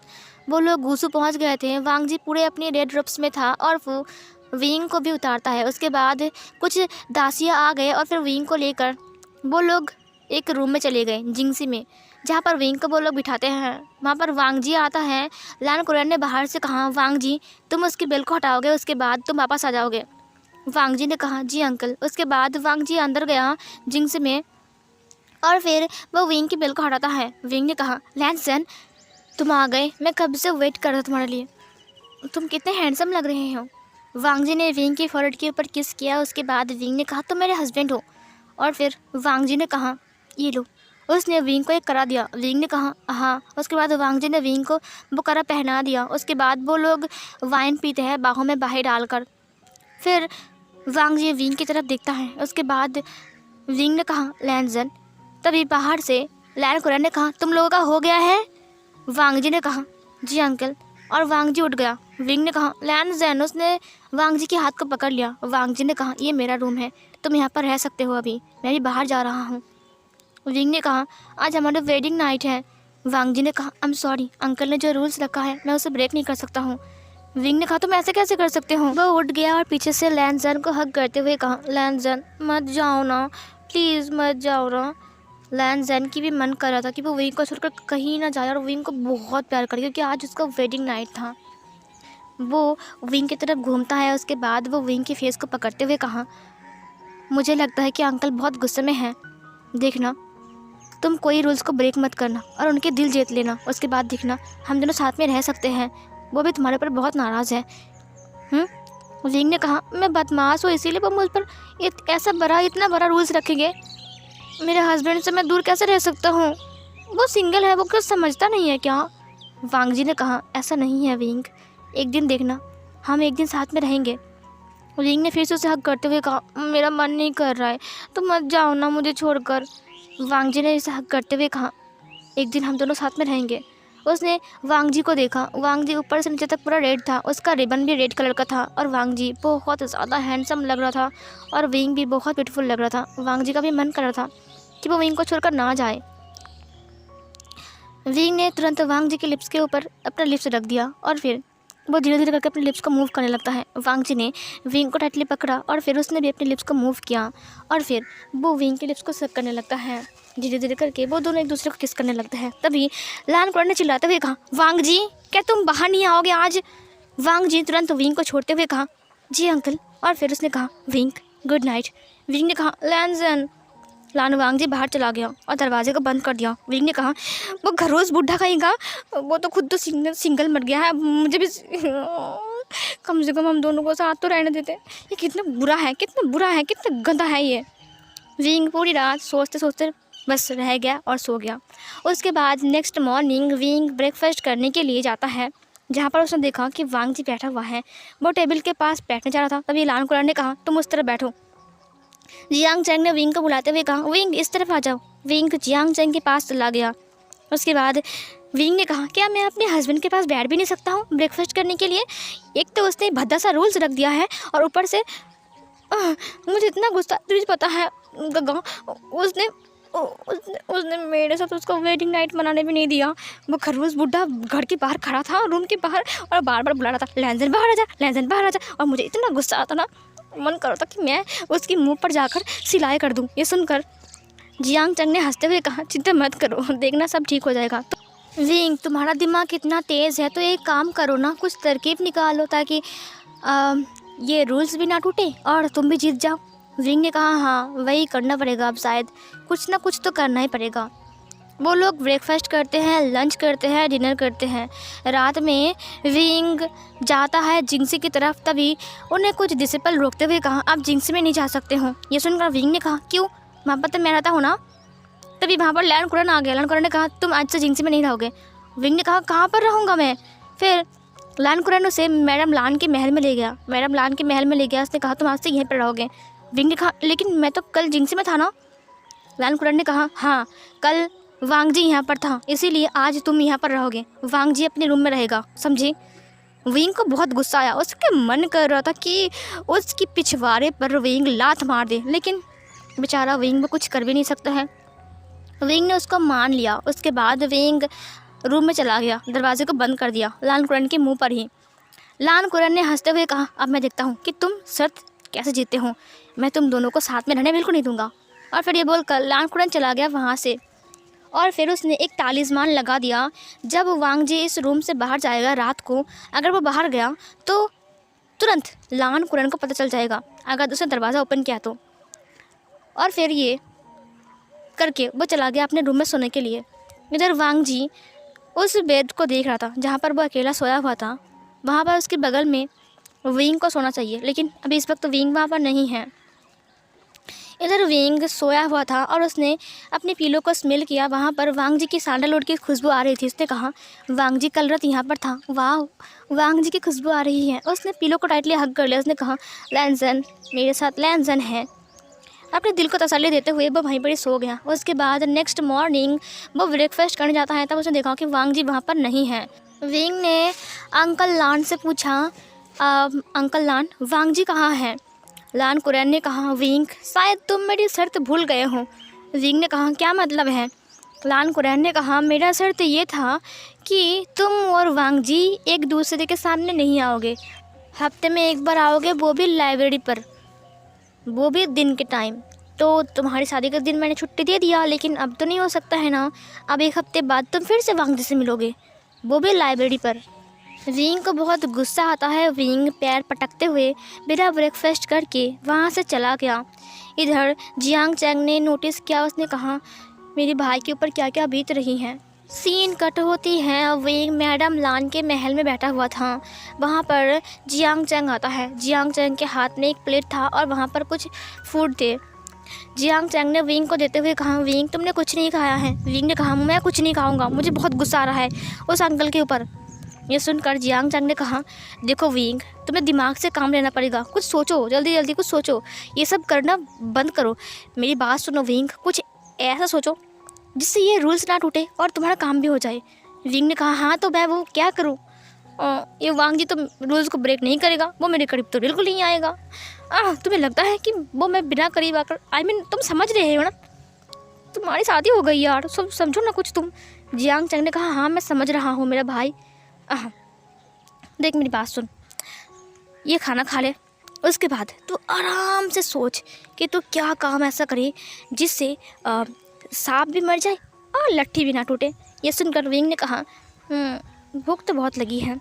वो लोग गुसु पहुँच गए थे। वांग जी पूरे अपने रेड रब्स में था और वो विंग को भी उतारता है। उसके बाद कुछ दासियाँ आ गए और फिर विंग को लेकर वो लोग एक रूम में चले गए, जिंगसी में, जहाँ पर विंग को वो लोग बिठाते हैं। वहाँ पर वांग जी आता है। लान कुरैन ने बाहर से कहा, वांग जी तुम उसकी बेल को हटाओगे, उसके बाद तुम वापस आ जाओगे। वांग जी ने कहा, जी अंकल। उसके बाद वांग जी अंदर गया जिंगसी में और फिर वो विंग की बेल को हटाता है। विंग ने कहा, लैंसन तुम आ गए, मैं कब से वेट कर रहा था तुम्हारे लिए, तुम कितने हैंडसम लग रहे हो। वांग जी ने विंग की फोrehead के ऊपर किस किया। उसके बाद विंग ने कहा, तुम मेरे हस्बैंड हो। और फिर वांग जी ने कहा, ये लो। उसने विंग को एक करा दिया। विंग ने कहा, हाँ। उसके बाद वांग जी ने विंग को वो करा पहना दिया। उसके बाद वो लोग वाइन पीते हैं बाहों में बाहें डालकर। फिर वांग जी विंग की तरफ देखता है। उसके बाद विंग ने कहा, लैंसन। तभी बाहर से लैन कुरैन ने कहा, तुम लोगों का हो गया है। वांग जी ने कहा, जी अंकल। और वांग जी उठ गया। विंग ने कहा, लैंसन। उसने वांग जी के हाथ को पकड़ लिया। वांग जी ने कहा, ये मेरा रूम है, तुम यहाँ पर रह सकते हो, अभी मैं भी बाहर जा रहा हूँ। विंग ने कहा, आज हमारा वेडिंग नाइट है। वांग जी ने कहा, आई एम सॉरी, अंकल ने जो रूल्स रखा है मैं उसे ब्रेक नहीं कर सकता हूँ। विंग ने कहा, तुम ऐसे कैसे कर सकते हो। वो उठ गया और पीछे से लैंसन को हक करते हुए कहा, लैंसन मत जाओ ना, प्लीज़ मत जाओ ना। लैंसन की भी मन कर रहा था कि वो विंग को छोड़कर कहीं ना जाए और विंग को बहुत प्यार करे, क्योंकि आज उसका वेडिंग नाइट था। वो विंग की तरफ घूमता है। उसके बाद वो विंग के फेस को पकड़ते हुए कहा, मुझे लगता है कि अंकल बहुत गुस्से में हैं, देखना तुम कोई रूल्स को ब्रेक मत करना और उनके दिल जीत लेना। उसके बाद देखना हम दोनों साथ में रह सकते हैं, वो भी तुम्हारे ऊपर बहुत नाराज़ है। विंग ने कहा, मैं बदमाश हूँ इसीलिए वो मुझ पर इतना बड़ा रूल्स रखेंगे। मेरे हस्बैंड से मैं दूर कैसे रह सकता हूँ, वो सिंगल है, वो कुछ समझता नहीं है क्या। वांग जी ने कहा, ऐसा नहीं है विंग, एक दिन देखना हम एक दिन साथ में रहेंगे। विंग ने फिर से उसे हक करते हुए कहा, मेरा मन नहीं कर रहा है, तुम मत जाओ ना मुझे छोड़कर। वांग जी ने इसे हक करते हुए कहा, एक दिन हम दोनों साथ में रहेंगे। उसने वांग जी को देखा। वांग जी ऊपर से नीचे तक पूरा रेड था, उसका रिबन भी रेड कलर का था और वांग जी बहुत ज़्यादा हैंडसम लग रहा था और विंग भी बहुत ब्यूटीफुल लग रहा था। वांग जी का भी मन कर रहा था कि वो विंग को छोड़कर ना जाए। विंग ने तुरंत वांग जी के लिप्स के ऊपर अपना लिप्स रख दिया और फिर वो धीरे धीरे करके अपने लिप्स को मूव करने लगता है। वांग जी ने विंग को टाइटली पकड़ा और फिर उसने भी अपने लिप्स को मूव किया और फिर वो विंग के लिप्स को सक करने लगता है। धीरे धीरे करके वो दोनों एक दूसरे को किस करने लगते हैं। तभी लान कुरैन ने चिल्लाते हुए कहा, वांग जी क्या तुम बाहर नहीं आओगे आज। वांग जी तुरंत विंग को छोड़ते हुए कहा, जी अंकल। और फिर उसने कहा, विंग गुड नाइट। विंग ने कहा, लैंसन। लान वांग जी बाहर चला गया और दरवाजे को बंद कर दिया। विंग ने कहा, वो खरोस बुढ़ा कहेगा, वो तो खुद तो सिंगल मर गया है, मुझे भी कम से कम हम दोनों को साथ तो रहने देते। ये कितना बुरा है, कितना बुरा है, कितना गंदा है ये। विंग पूरी रात सोचते सोचते बस रह गया और सो गया। उसके बाद नेक्स्ट मॉर्निंग विंग ब्रेकफास्ट करने के लिए जाता है जहाँ पर उसने देखा कि वांग जी बैठा हुआ है। वो टेबल के पास बैठने जा रहा था, तभी लान कुरान ने कहा तुम उस तरफ बैठो। जियांग चैंग ने विंग को बुलाते हुए कहा विंग इस तरफ आ जाओ। विंग जियांग चैंग के पास चला गया। उसके बाद विंग ने कहा क्या मैं अपने हस्बैंड के पास बैठ भी नहीं सकता हूँ ब्रेकफास्ट करने के लिए? एक तो उसने भद्दा सा रूल्स रख दिया है और ऊपर से मुझे इतना गुस्सा, तुझे पता है गगा, उसने उसने मेरे साथ उसको वेडिंग नाइट मनाने भी नहीं दिया। वो खरगोश बुढ़ा घर के बाहर खड़ा था, रूम के बाहर, और बार बार बुला रहा था लैंजन बाहर आ जा, लैंजन बाहर आ जा। और मुझे इतना गुस्सा आता ना, मन कर रहा था कि मैं उसके मुंह पर जाकर सिलाई कर दूँ। ये सुनकर जियांग चंग ने हंसते हुए कहा चिंता मत करो, देखना सब ठीक हो जाएगा। तो विंग तुम्हारा दिमाग इतना तेज़ है तो एक काम करो ना, कुछ तरकीब निकालो ताकि ये रूल्स भी ना टूटे और तुम भी जीत जाओ। विंग ने कहा हाँ वही करना पड़ेगा, अब शायद कुछ ना कुछ तो करना ही पड़ेगा। वो लोग ब्रेकफास्ट करते हैं, लंच करते हैं, डिनर करते हैं। रात में विंग जाता है जिंगसी की तरफ, तभी उन्हें कुछ डिसिपल रोकते हुए कहा आप जिंगसी में नहीं जा सकते हो। ये सुनकर विंग ने कहा क्यों, वहाँ पर तो मैं रहता हूँ ना। तभी वहाँ पर लैन कुरन आ गया। लैन कुरन ने कहा तुम आज से जिंगसी में नहीं रहोगे। विंग ने कहा कहाँ पर रहूँगा मैं? फिर लैन कुरन उसे मैडम लान के महल में ले गया। मैडम लान के महल में ले गया, उसने कहा तुम आज से यहीं पर रहोगे। विंग ने कहा लेकिन मैं तो कल जिंगसी में था ना। लैन कुरन ने कहा हाँ कल वांग जी यहाँ पर था, इसीलिए आज तुम यहाँ पर रहोगे। वांग जी अपने रूम में रहेगा, समझे? विंग को बहुत गुस्सा आया। उसके मन कर रहा था कि उसकी पिछवाड़े पर विंग लात मार दे, लेकिन बेचारा विंग में कुछ कर भी नहीं सकता है। विंग ने उसको मान लिया। उसके बाद विंग रूम में चला गया, दरवाजे को बंद कर दिया लान कुरन के मुंह पर ही। लान कुरन ने हंसते हुए कहा अब मैं देखता हूँ कि तुम शर्त कैसे जीते हो, मैं तुम दोनों को साथ में रहने बिल्कुल नहीं दूंगा। और फिर ये बोलकर लान कुरन चला गया वहाँ से। और फिर उसने एक तालिस्मान लगा दिया, जब वांग जी इस रूम से बाहर जाएगा रात को, अगर वो बाहर गया तो तुरंत लान कुरन को पता चल जाएगा अगर उसने दरवाज़ा ओपन किया तो। और फिर ये करके वो चला गया अपने रूम में सोने के लिए। इधर वांग जी उस बेड को देख रहा था जहाँ पर वो अकेला सोया हुआ था। वहाँ पर उसके बगल में विंग को सोना चाहिए, लेकिन अभी इस वक्त तो विंग वहाँ पर नहीं है। इधर विंग सोया हुआ था और उसने अपने पीलो को स्मेल किया। वहाँ पर वांग जी की सैंडलवुड की खुशबू आ रही थी। उसने कहा वांग जी कल रात यहाँ पर था, वाह वांग जी की खुशबू आ रही है। उसने पीलो को टाइटली हग कर लिया। उसने कहा लैंजन मेरे साथ लैंजन है। अपने दिल को तसल्ली देते हुए वो वहीं पर ही सो गया। उसके बाद नेक्स्ट मॉर्निंग वो ब्रेकफास्ट करने जाता है, तब उसने देखा कि वांग जी वहाँ पर नहीं है। विंग ने अंकल लान से पूछा अंकल लान वांग जी कहाँ हैं? लान कुरैन ने कहा विंग शायद तुम मेरी शर्त भूल गए हो। विंग ने कहा क्या मतलब है? लान कुरैन ने कहा मेरा शर्त ये था कि तुम और वांग जी एक दूसरे के सामने नहीं आओगे, हफ्ते में एक बार आओगे, वो भी लाइब्रेरी पर, वो भी दिन के टाइम। तो तुम्हारी शादी के दिन मैंने छुट्टी दे दिया, लेकिन अब तो नहीं हो सकता है ना। अब एक हफ्ते बाद तुम फिर से वांग जी से मिलोगे, वो भी लाइब्रेरी पर। विंग को बहुत गुस्सा आता है। विंग पैर पटकते हुए बिना ब्रेकफास्ट करके वहाँ से चला गया। इधर जियांग चैंग ने नोटिस किया। उसने कहा मेरे भाई के ऊपर क्या क्या बीत रही हैं। सीन कट होती है। विंग मैडम लान के महल में बैठा हुआ था। वहाँ पर जियांग चैंग आता है। जियांग चैंग के हाथ में एक प्लेट था और वहाँ पर कुछ फूड थे। जियांग चैंग ने विंग को देते हुए कहा विंग तुमने कुछ नहीं खाया है। विंग ने कहा मैं कुछ नहीं खाऊंगा, मुझे बहुत गुस्सा आ रहा है उस अंकल के ऊपर। ये सुनकर जियांग चैंग ने कहा देखो विंग तुम्हें दिमाग से काम लेना पड़ेगा, कुछ सोचो, जल्दी जल्दी कुछ सोचो, ये सब करना बंद करो। मेरी बात सुनो विंग, कुछ ऐसा सोचो जिससे ये रूल्स ना टूटे और तुम्हारा काम भी हो जाए। विंग ने कहा हाँ तो मैं वो क्या करूँ? ये वांग जी तो रूल्स को ब्रेक नहीं करेगा, वो मेरे करीब तो बिल्कुल नहीं आएगा। तुम्हें लगता है कि वो मैं बिना करीब आकर, तुम समझ रहे हो ना, तुम्हारी शादी हो गई यार, सब समझो ना कुछ तुम। जियांग चैंग ने कहा हाँ मैं समझ रहा हूँ मेरा भाई। देख मेरी बात सुन, ये खाना खा ले, उसके बाद तू आराम से सोच कि तू क्या काम ऐसा करे जिससे सांप भी मर जाए और लट्ठी भी ना टूटे। ये सुनकर विंग ने कहा भूख तो बहुत लगी है,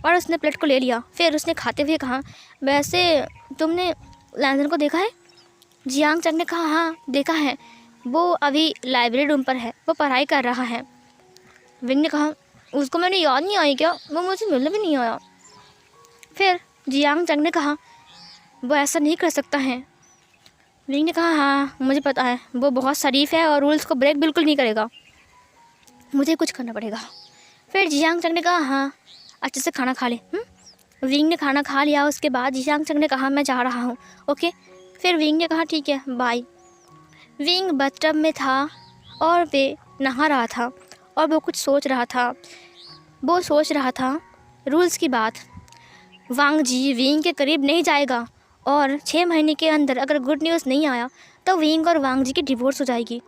और उसने प्लेट को ले लिया। फिर उसने खाते हुए कहा वैसे तुमने लैंजन को देखा है? जियांग चैंग ने कहा हाँ देखा है, वो अभी लाइब्रेरी रूम पर है, वो पढ़ाई कर रहा है। विंग ने कहा उसको मैंने याद नहीं आई क्या, वो मुझे मिलने भी नहीं आया। फिर जियांग चैंग ने कहा वो ऐसा नहीं कर सकता है। विंग ने कहा हाँ मुझे पता है, वो बहुत शरीफ है और रूल्स को ब्रेक बिल्कुल नहीं करेगा, मुझे कुछ करना पड़ेगा। फिर जियांग चैंग ने कहा हाँ अच्छे से खाना खा ले। विंग ने खाना खा लिया। उसके बाद जिशांग चंग ने कहा मैं जा रहा हूँ। ओके। फिर विंग ने कहा ठीक है बाय। विंग बाथटब में था और वे नहा रहा था और वो कुछ सोच रहा था। वो सोच रहा था रूल्स की बात। वांग जी विंग के करीब नहीं जाएगा और 6 महीने के अंदर अगर गुड न्यूज़ नहीं आया तो विंग और वांग जी की डिवोर्स हो जाएगी।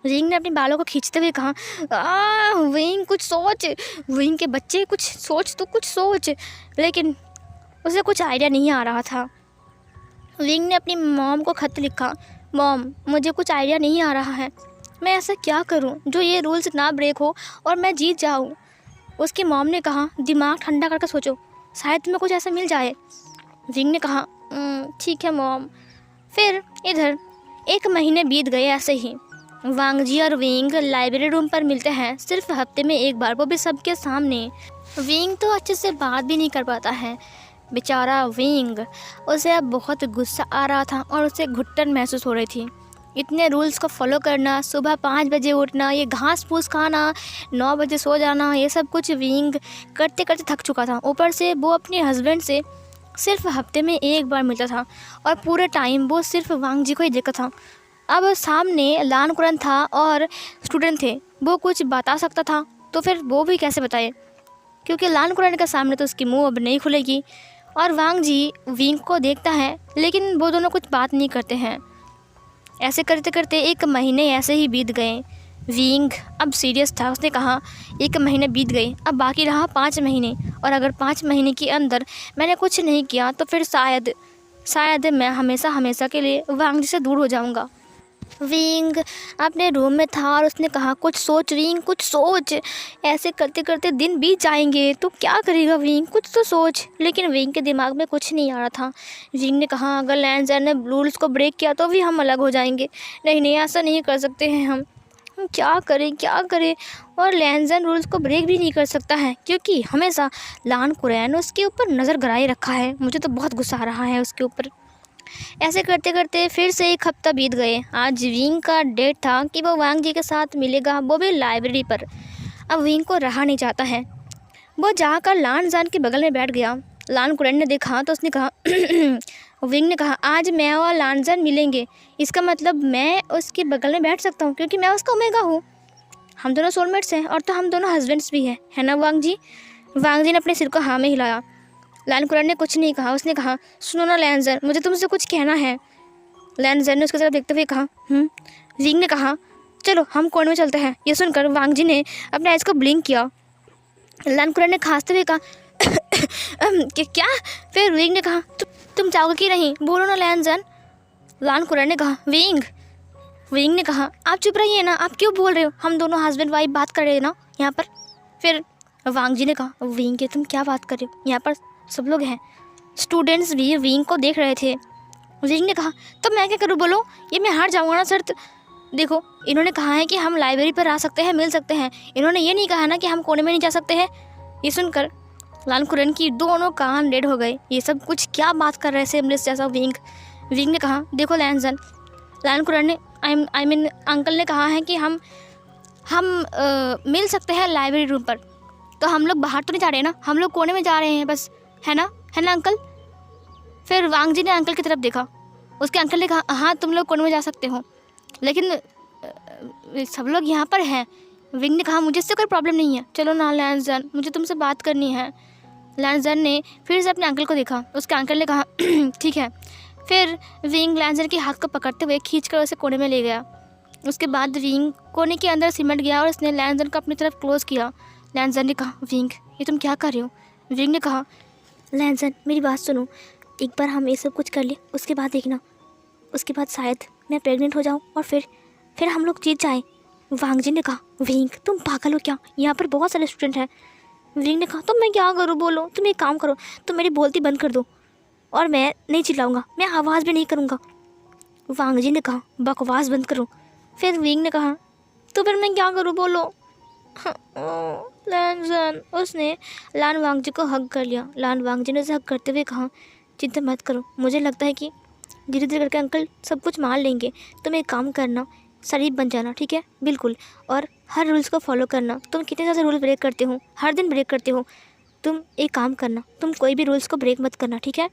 विंग ने अपने बालों को खींचते हुए कहा विंग कुछ सोच, विंग के बच्चे कुछ सोच, तो कुछ सोच। लेकिन उसे कुछ आइडिया नहीं आ रहा था। विंग ने अपनी मॉम को खत लिखा, मॉम मुझे कुछ आइडिया नहीं आ रहा है, मैं ऐसा क्या करूं जो ये रूल्स ना ब्रेक हो और मैं जीत जाऊं। उसकी मॉम ने कहा दिमाग ठंडा करके सोचो, शायद तुम्हें कुछ ऐसा मिल जाए। विंग ने कहा ठीक है मॉम। फिर इधर 1 महीने बीत गए ऐसे ही। वांग जी और विंग लाइब्रेरी रूम पर मिलते हैं, सिर्फ हफ्ते में एक बार, वो भी सबके सामने। विंग तो अच्छे से बात भी नहीं कर पाता है बेचारा विंग। उसे अब बहुत गुस्सा आ रहा था और उसे घुटन महसूस हो रही थी। इतने रूल्स को फॉलो करना, सुबह 5 बजे उठना, ये घास फूस खाना, 9 बजे सो जाना, ये सब कुछ विंग करते करते थक चुका था। ऊपर से वो अपने हस्बैंड से सिर्फ हफ्ते में एक बार मिलता था और पूरे टाइम वो सिर्फ वांग जी को ही देखता था। अब सामने लान कुरन था और स्टूडेंट थे, वो कुछ बता सकता था तो फिर वो भी कैसे बताए, क्योंकि लान कुरन के सामने तो उसकी मुंह अब नहीं खुलेगी। और वांग जी विंग को देखता है लेकिन वो दोनों कुछ बात नहीं करते हैं। ऐसे करते करते 1 महीने ऐसे ही बीत गए। विंग अब सीरियस था। उसने कहा 1 महीने बीत गए, अब बाकी रहा 5 महीने, और अगर 5 महीने के अंदर मैंने कुछ नहीं किया तो फिर शायद मैं हमेशा हमेशा के लिए वांग जी से दूर हो जाऊंगा। विंग अपने रूम में था और उसने कहा कुछ सोच विंग, कुछ सोच। ऐसे करते करते दिन बीत जाएंगे तो क्या करेगा विंग, कुछ तो सोच। लेकिन विंग के दिमाग में कुछ नहीं आ रहा था। विंग ने कहा अगर लैंसर ने रूल्स को ब्रेक किया तो भी हम अलग हो जाएंगे। नहीं ऐसा नहीं कर सकते हैं हम क्या करें। और लैंसर रूल्स को ब्रेक भी नहीं कर सकता है क्योंकि हमेशा लान कुरैन उसके ऊपर नज़र गड़ाए रखा है। मुझे तो बहुत गुस्सा आ रहा है उसके ऊपर। ऐसे करते करते फिर से 1 हफ्ता बीत गए। आज विंग का डेट था कि वो वांग जी के साथ मिलेगा, वो भी लाइब्रेरी पर। अब विंग को रहा नहीं चाहता है। वो जाकर लान जान के बगल में बैठ गया। लान कुरैन ने देखा तो उसने कहा विंग ने कहा आज मैं और लान जान मिलेंगे, इसका मतलब मैं उसके बगल में बैठ सकता हूँ क्योंकि मैं उसका ओमेगा हूँ। हम दोनों सोलमेट्स हैं और तो हम दोनों हस्बैंड्स भी हैं, है ना वांग जी। वांग जी ने अपने सिर को हाँ में हिलाया। लान कुरैन ने कुछ नहीं कहा। उसने कहा सुनो ना लैंसर, मुझे तुमसे कुछ कहना है। लैंसर ने उसकी तरफ देखते हुए कहा विंग ने कहा चलो हम कोने में चलते हैं। ये सुनकर वांग जी ने अपने आइज को ब्लिंक किया। लान कुरैन ने खांसते हुए कहा क्या? फिर विंग ने कहा तुम चाहोगे कि नहीं, बोलो ना लैंसर। लान कुरैन ने कहा विंग ने कहा आप चुप रहिए ना, आप क्यों बोल रहे हो, हम दोनों हस्बैंड वाइफ बात कर रहे हैं ना यहाँ पर। फिर वांग जी ने कहा विंग के तुम क्या बात कर रहे हो, यहाँ पर सब लोग हैं। स्टूडेंट्स भी विंग को देख रहे थे। विंग ने कहा तो मैं क्या करूँ, बोलो, ये मैं हार जाऊँगा ना शर्त। देखो इन्होंने कहा है कि हम लाइब्रेरी पर आ सकते हैं, मिल सकते हैं, इन्होंने ये नहीं कहा ना कि हम कोने में नहीं जा सकते हैं। ये सुनकर लान कुरैन की दोनों कान रेड हो गए। ये सब कुछ क्या बात कर रहे थे इमलिस जैसा विंग ने कहा देखो लैंसर, लान कुरैन ने आई मीन अंकल ने कहा है कि हम मिल सकते हैं लाइब्रेरी रूम पर, तो हम लोग बाहर तो नहीं जा रहे हैं ना, हम लोग कोने में जा रहे हैं बस, है ना अंकल। फिर वांग जी ने अंकल की तरफ देखा। उसके अंकल ने कहा हाँ तुम लोग कोने में जा सकते हो, लेकिन सब लोग यहाँ पर हैं। विंग ने कहा मुझे इससे कोई प्रॉब्लम नहीं है, चलो ना लैंसर, मुझे तुमसे बात करनी है। लैंसर ने फिर से अपने अंकल को देखा। उसके अंकल ने कहा ठीक है। फिर विंग लैंसर के हाथ को पकड़ते हुए खींचकर उसे कोने में ले गया। उसके बाद विंग कोने के अंदर सिमट गया और उसने लैंसर को अपनी तरफ क्लोज किया। लैंसर ने कहा विंग ये तुम क्या कर रहे हो। विंग ने कहा लैंसर मेरी बात सुनो, एक बार हम ये सब कुछ कर ले, उसके बाद देखना, उसके बाद शायद मैं प्रेग्नेंट हो जाऊँ और फिर हम लोग जीत जाएँ। वांग जी ने कहा विंग तुम पागल हो क्या, यहाँ पर बहुत सारे स्टूडेंट हैं। विंग ने कहा तो मैं क्या करूँ, बोलो, तुम एक काम करो, तुम मेरी बोलती बंद कर दो और मैं नहीं चिल्लाऊंगा, मैं आवाज़ भी नहीं करूँगा। वांग जी ने कहा बकवास बंद करो। फिर विंग ने कहा तो फिर मैं क्या करूँ, बोलो। लैंसर, उसने लान वांग जी को हग कर लिया। लान वांग जी ने उसे हग करते हुए कहा चिंता मत करो, मुझे लगता है कि धीरे धीरे करके अंकल सब कुछ मान लेंगे, तुम एक काम करना, शरीफ बन जाना, ठीक है, बिल्कुल, और हर रूल्स को फॉलो करना। तुम कितने ज़्यादा रूल ब्रेक करते हो, हर दिन ब्रेक करते हो, तुम एक काम करना, तुम कोई भी रूल्स को ब्रेक मत करना, ठीक है।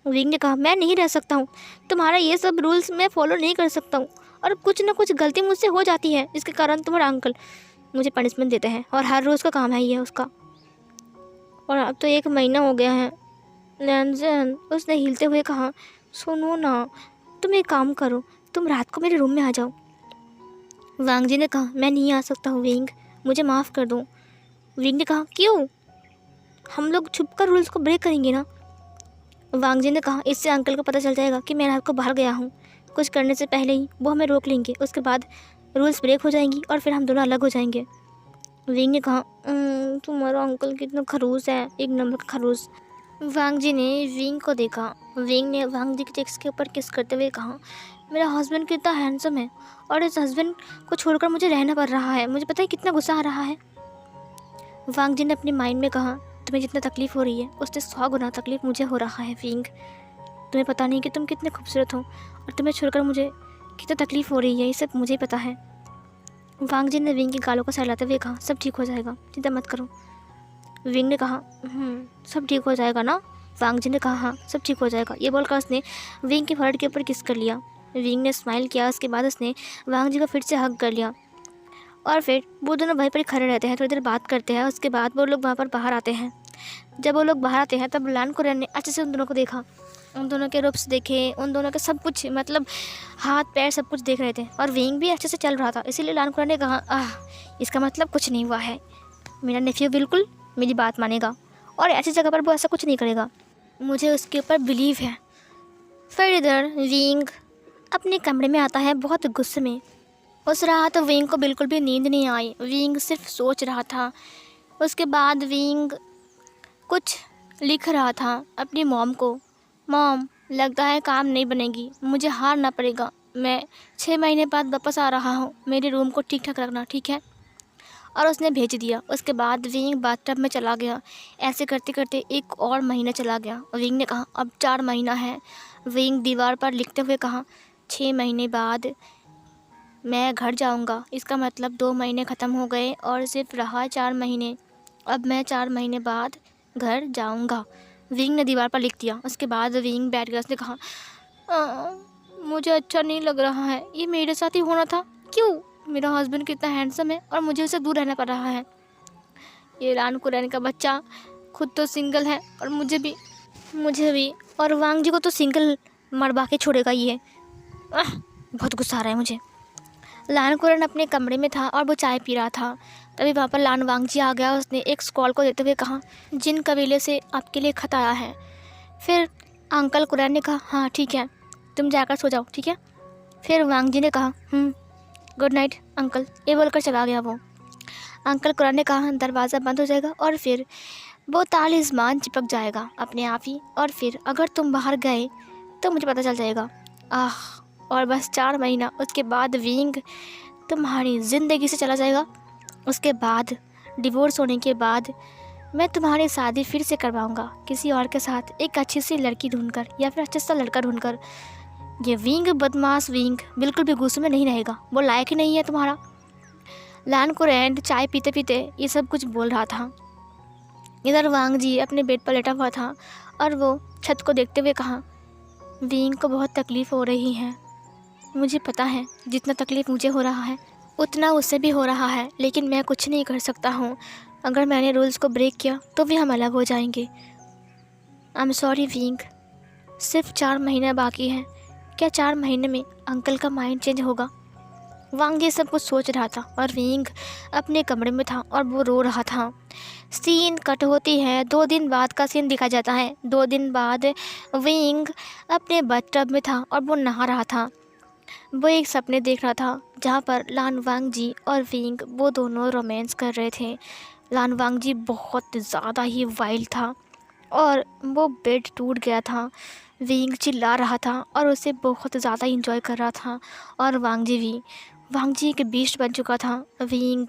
विंग ने कहा, मैं नहीं रह सकता हूँ, तुम्हारा ये सब रूल्स मैं फॉलो नहीं कर सकता हूँ, और कुछ ना कुछ गलती मुझसे हो जाती है, इसके कारण तुम्हारा अंकल मुझे पनिशमेंट देते हैं, और हर रोज़ का काम है ये उसका। और अब तो 1 महीना हो गया है। लैंजन, उसने हिलते हुए कहा, सुनो ना, तुम एक काम करो, तुम रात को मेरे रूम में आ जाओ। वांग जी ने कहा, मैं नहीं आ सकता हूँ विंग, मुझे माफ़ कर दो। विंग ने कहा, क्यों? हम लोग छुपकर रूल्स को ब्रेक करेंगे ना। वांग जी ने कहा, इससे अंकल को पता चल जाएगा कि मैं रात को बाहर गया हूँ, कुछ करने से पहले ही वो हमें रोक लेंगे, उसके बाद रूल्स ब्रेक हो जाएंगी और फिर हम दोनों अलग हो जाएंगे। विंग ने कहा, तुम्हारा अंकल कितना खड़ूस है, एक नंबर का खड़ूस। वांग जी ने विंग को देखा। विंग ने वांग जी के चेक्स के ऊपर किस करते हुए कहा, मेरा हस्बैंड कितना हैंडसम है, और इस हस्बैंड को छोड़कर मुझे रहना पड़ रहा है, मुझे पता है कितना गुस्सा आ रहा है। वांग जी ने अपने माइंड में कहा, तुम्हें जितना तकलीफ़ हो रही है उससे 100 गुना तकलीफ़ मुझे हो रहा है विंग। तुम्हें पता नहीं कि तुम कितने खूबसूरत हो, और तुम्हें छोड़कर मुझे कितना तकलीफ़ हो रही है, ये सब मुझे ही पता है। वांग जी ने विंग की गालों को सहलाते हुए कहा, सब ठीक हो जाएगा, चिंता मत करो। विंग ने कहा, सब ठीक हो जाएगा ना। वांग जी ने कहा, हाँ सब ठीक हो जाएगा। ये बोलकर उसने विंग के फोrehead के ऊपर किस कर लिया। विंग ने स्माइल किया, उसके बाद उसने वांग जी को फिर से हग कर लिया, और फिर वो दोनों वहीं पर खड़े रहते हैं, थोड़ी देर बात करते हैं। उसके बाद वो लोग वहाँ पर बाहर आते हैं। जब वो लोग बाहर आते हैं तब लान कुरैन ने अच्छे से उन दोनों को देखा, उन दोनों के रूप्स देखे, उन दोनों के सब कुछ, मतलब हाथ पैर सब कुछ देख रहे थे, और विंग भी अच्छे से चल रहा था। इसीलिए लान कुरैन ने कहा, इसका मतलब कुछ नहीं हुआ है, मेरा नेफ्यू बिल्कुल मेरी बात मानेगा, और ऐसी जगह पर वो ऐसा कुछ नहीं करेगा, मुझे उसके ऊपर बिलीव है। फिर इधर विंग अपने कमरे में आता है बहुत गुस्से में। उस रात विंग को बिल्कुल भी नींद नहीं आई, विंग सिर्फ सोच रहा था। उसके बाद विंग कुछ लिख रहा था अपनी मॉम को, मॉम लगता है काम नहीं बनेगी, मुझे हारना पड़ेगा, मैं 6 महीने बाद वापस आ रहा हूँ, मेरे रूम को ठीक ठाक रखना, ठीक है। और उसने भेज दिया। उसके बाद विंग बाथटब में चला गया। ऐसे करते करते 1 और महीना चला गया। विंग ने कहा, अब 4 महीना है। विंग दीवार पर लिखते हुए कहा, 6 महीने बाद मैं घर जाऊंगा। इसका मतलब 2 महीने ख़त्म हो गए और सिर्फ रहा 4 महीने। अब मैं 4 महीने बाद घर जाऊंगा। विंग ने दीवार पर लिख दिया। उसके बाद विंग बैठ गया। उसने कहा, मुझे अच्छा नहीं लग रहा है, ये मेरे साथ ही होना था, क्यों? मेरा हस्बैंड कितना हैंडसम है और मुझे उससे दूर रहना पड़ रहा है। ये लान कुरैन का बच्चा खुद तो सिंगल है, और मुझे भी, और वांग जी को तो सिंगल मरवा के छोड़ेगा ये। बहुत गुस्सा आ रहा है मुझे। लान कुरैन अपने कमरे में था और वो चाय पी रहा था। तभी वहाँ पर लान वांग जी आ गया। उसने एक स्क्रॉल को देते हुए कहा, जिन कबीले से आपके लिए खत आया है। फिर अंकल कुरैन ने कहा, हाँ ठीक है, तुम जाकर सो जाओ, ठीक है। फिर वांग जी ने कहा, गुड नाइट अंकल, ये बोलकर चला गया वो। अंकल कुरैन ने कहा, दरवाज़ा बंद हो जाएगा और फिर वो तालिस्मान चिपक जाएगा अपने आप ही, और फिर अगर तुम बाहर गए तो मुझे पता चल जाएगा। और बस 4 महीना, उसके बाद विंग तुम्हारी ज़िंदगी से चला जाएगा। उसके बाद डिवोर्स होने के बाद मैं तुम्हारी शादी फिर से करवाऊँगा किसी और के साथ, एक अच्छी सी लड़की ढूंढकर या फिर अच्छा सा लड़का ढूंढकर। ये विंग, बदमाश विंग, बिल्कुल भी गुस्से में नहीं रहेगा, वो लायक ही नहीं है तुम्हारा। लान कुरैन चाय पीते पीते ये सब कुछ बोल रहा था। इधर वांग जी अपने बेड पर लेटा हुआ था और वो छत को देखते हुए कहा, विंग को बहुत तकलीफ़ हो रही है, मुझे पता है जितना तकलीफ़ मुझे हो रहा है उतना उससे भी हो रहा है, लेकिन मैं कुछ नहीं कर सकता हूँ। अगर मैंने रूल्स को ब्रेक किया तो भी हम अलग हो जाएंगे। आई एम सॉरी विंग, सिर्फ 4 महीने बाकी हैं। क्या 4 महीने में अंकल का माइंड चेंज होगा? वांग ये सब कुछ सोच रहा था और विंग अपने कमरे में था और वो रो रहा था। सीन कट होती है, 2 दिन बाद का सीन दिखा जाता है। 2 दिन बाद विंग अपने बाथटब में था और वो नहा रहा था। वो एक सपने देख रहा था जहाँ पर लान वांग जी और विंग वो दोनों रोमांस कर रहे थे। लान वांग जी बहुत ज़्यादा ही वाइल्ड था और वो बेड टूट गया था। विंग चिल्ला रहा था और उसे बहुत ज़्यादा इंजॉय कर रहा था, और वांग जी भी। वांग जी एक बीस्ट बन चुका था। विंग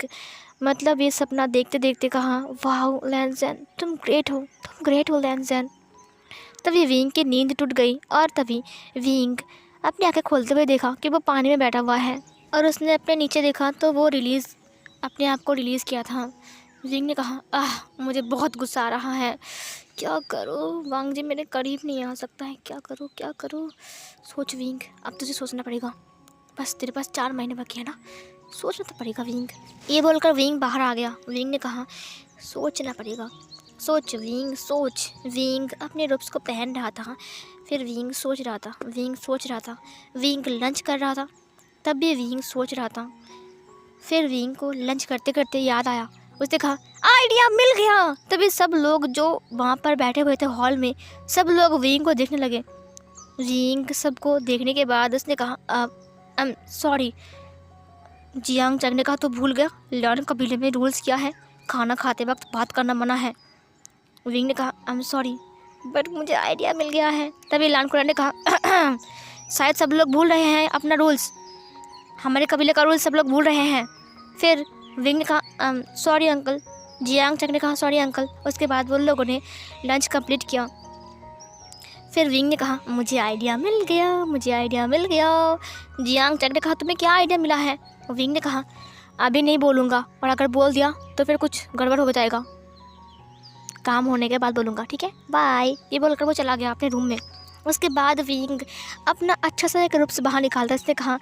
मतलब ये सपना देखते देखते कहा, वाह लैंजन, तुम ग्रेट हो लैंजन। तभी विंग की नींद टूट गई और तभी विंग अपनी आंखें खोलते हुए देखा कि वो पानी में बैठा हुआ है, और उसने अपने नीचे देखा तो वो अपने आप को रिलीज़ किया था। विंग ने कहा, मुझे बहुत गुस्सा आ रहा है, क्या करूँ? वांग जी मेरे करीब नहीं आ सकता है, क्या करूँ क्या करूँ? सोच विंग, अब तुझे सोचना पड़ेगा, बस तेरे पास 4 महीने बाकी है ना, सोचना तो पड़ेगा विंग। ये बोलकर विंग बाहर आ गया। विंग ने कहा, सोचना पड़ेगा, सोच विंग सोच। विंग अपने रूप्स को पहन रहा था, फिर विंग सोच रहा था, विंग सोच रहा था। विंग लंच कर रहा था, तब भी विंग सोच रहा था। फिर विंग को लंच करते करते याद आया, उसने कहा, आइडिया मिल गया। तभी सब लोग जो वहाँ पर बैठे हुए थे हॉल में, सब लोग विंग को देखने लगे। विंग सबको देखने के बाद उसने कहा, आई एम सॉरी। जियांग चंग ने कहा, तो भूल गया, लर्न कबीले में रूल्स क्या है, खाना खाते वक्त बात करना मना है। विंग ने कहा, आई एम सॉरी बट मुझे आइडिया मिल गया है। तभी लान कुरान ने कहा, शायद सब लोग भूल रहे हैं अपना रूल्स, हमारे कबीले का रूल्स सब लोग भूल रहे हैं। फिर विंग ने कहा, सॉरी अंकल। जियांग चंग ने कहा, सॉरी अंकल। उसके बाद वो लोगों ने लंच कंप्लीट किया। फिर विंग ने कहा, मुझे आइडिया मिल गया, मुझे आइडिया मिल गया। जियांग चंग ने कहा, तुम्हें क्या आइडिया मिला है? विंग ने कहा, अभी नहीं बोलूँगा, और अगर बोल दिया तो फिर कुछ गड़बड़ हो जाएगा, काम होने के बाद बोलूँगा, ठीक है, बाय। ये बोलकर वो चला गया अपने रूम में। उसके बाद विंग अपना अच्छा सा एक रूप से बाहर निकालता। इसने कहा,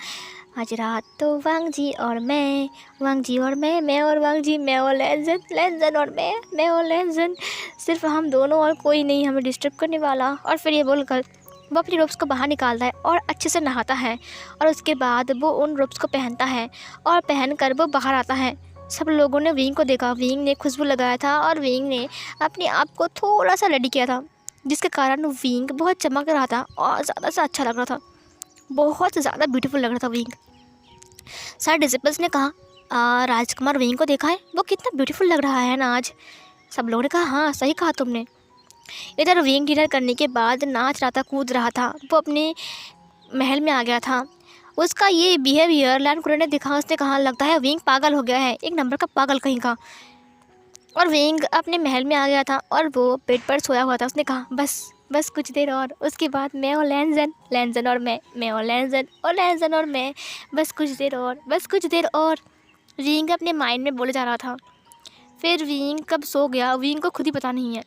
आज रात तो वांग जी और मैं, वांग जी और मैं और वांग जी, मैं और लेंजन, लेंजन और मैं और लेंजन, सिर्फ हम दोनों और कोई नहीं हमें डिस्टर्ब करने वाला। और फिर ये बोलकर वो अपनी रोब्स को बाहर निकालता है और अच्छे से नहाता है, और उसके बाद वो उन रोब्स को पहनता है और पहन कर वो बाहर आता है। सब लोगों ने विंग को देखा। विंग ने खुशबू लगाया था और विंग ने अपने आप को थोड़ा सा रेडी किया था, जिसके कारण विंग बहुत चमक रहा था और ज़्यादा से अच्छा लग रहा था, बहुत ज़्यादा ब्यूटीफुल लग रहा था विंग। सारे डिसिपल्स ने कहा, राजकुमार विंग को देखा है, वो कितना ब्यूटीफुल लग रहा है ना आज। सब लोगों ने कहा, हाँ सही कहा तुमने। इधर विंग डिनर करने के बाद नाच रहा था, कूद रहा था, वो अपने महल में आ गया था। उसका ये बिहेवियर लैंड कुरन ने देखा। उसने कहा, लगता है विंग पागल हो गया है, एक नंबर का पागल कहीं का। और विंग अपने महल में आ गया था और वो बेड पर सोया हुआ था। उसने कहा, बस बस कुछ देर और, उसके बाद मैं और लेंजन, लेंजन और मैं और लेंजन, और लेंजन और मैं, बस कुछ देर और, बस कुछ देर और। विंग अपने माइंड में बोले जा रहा था। फिर विंग कब सो गया विंग को खुद ही पता नहीं है।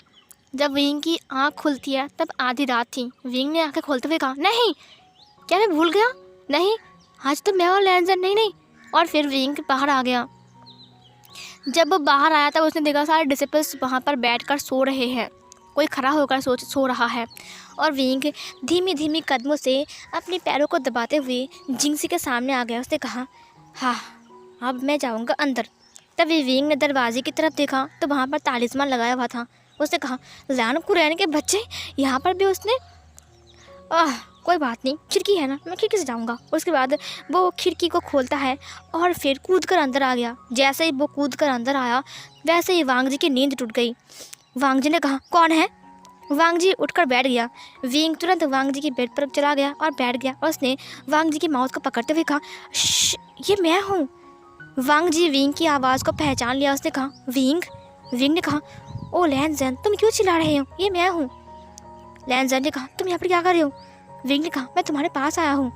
जब विंग की आँख खुलती है तब आधी रात थी। विंग ने आँखें खोलते हुए कहा, नहीं, क्या मैं भूल गया? नहीं, आज तो मैं और लेंजन, नहीं नहीं। और फिर विंग बाहर आ गया। जब वो बाहर आया तब उसने देखा सारे डिसिपल्स वहाँ पर बैठकर सो रहे हैं, कोई खड़ा होकर सो रहा है। और विंग धीमी धीमी कदमों से अपने पैरों को दबाते हुए जिंगसी के सामने आ गया। उसने कहा, हाँ अब मैं जाऊँगा अंदर। तभी विंग ने दरवाजे की तरफ देखा तो वहाँ पर तालिस्मान लगाया हुआ था। उसने कहा, लैन कुरैन के बच्चे यहाँ पर भी। उसने कोई बात नहीं, खिड़की है ना, मैं खिड़की से जाऊँगा। उसके बाद वो खिड़की को खोलता है और फिर कूद कर अंदर आ गया। जैसे ही वो कूद कर अंदर आया वैसे ही वांग जी की नींद टूट गई। वांग जी ने कहा, कौन है? वांग जी उठकर बैठ गया। विंग तुरंत वांग जी की बेड पर चला गया और बैठ गया, और उसने वांग जी की माउथ को पकड़ते हुए कहा, ये मैं हूँ। वांग जी विंग की आवाज़ को पहचान लिया। उसने कहा, विंग? विंग ने कहा, ओ लेंजन, तुम क्यों चिल्ला रहे हो, ये मैं हूँ। लेंजन ने कहा, तुम यहाँ पर क्या कर रहे हो? विंग ने कहा, मैं तुम्हारे पास आया हूँ।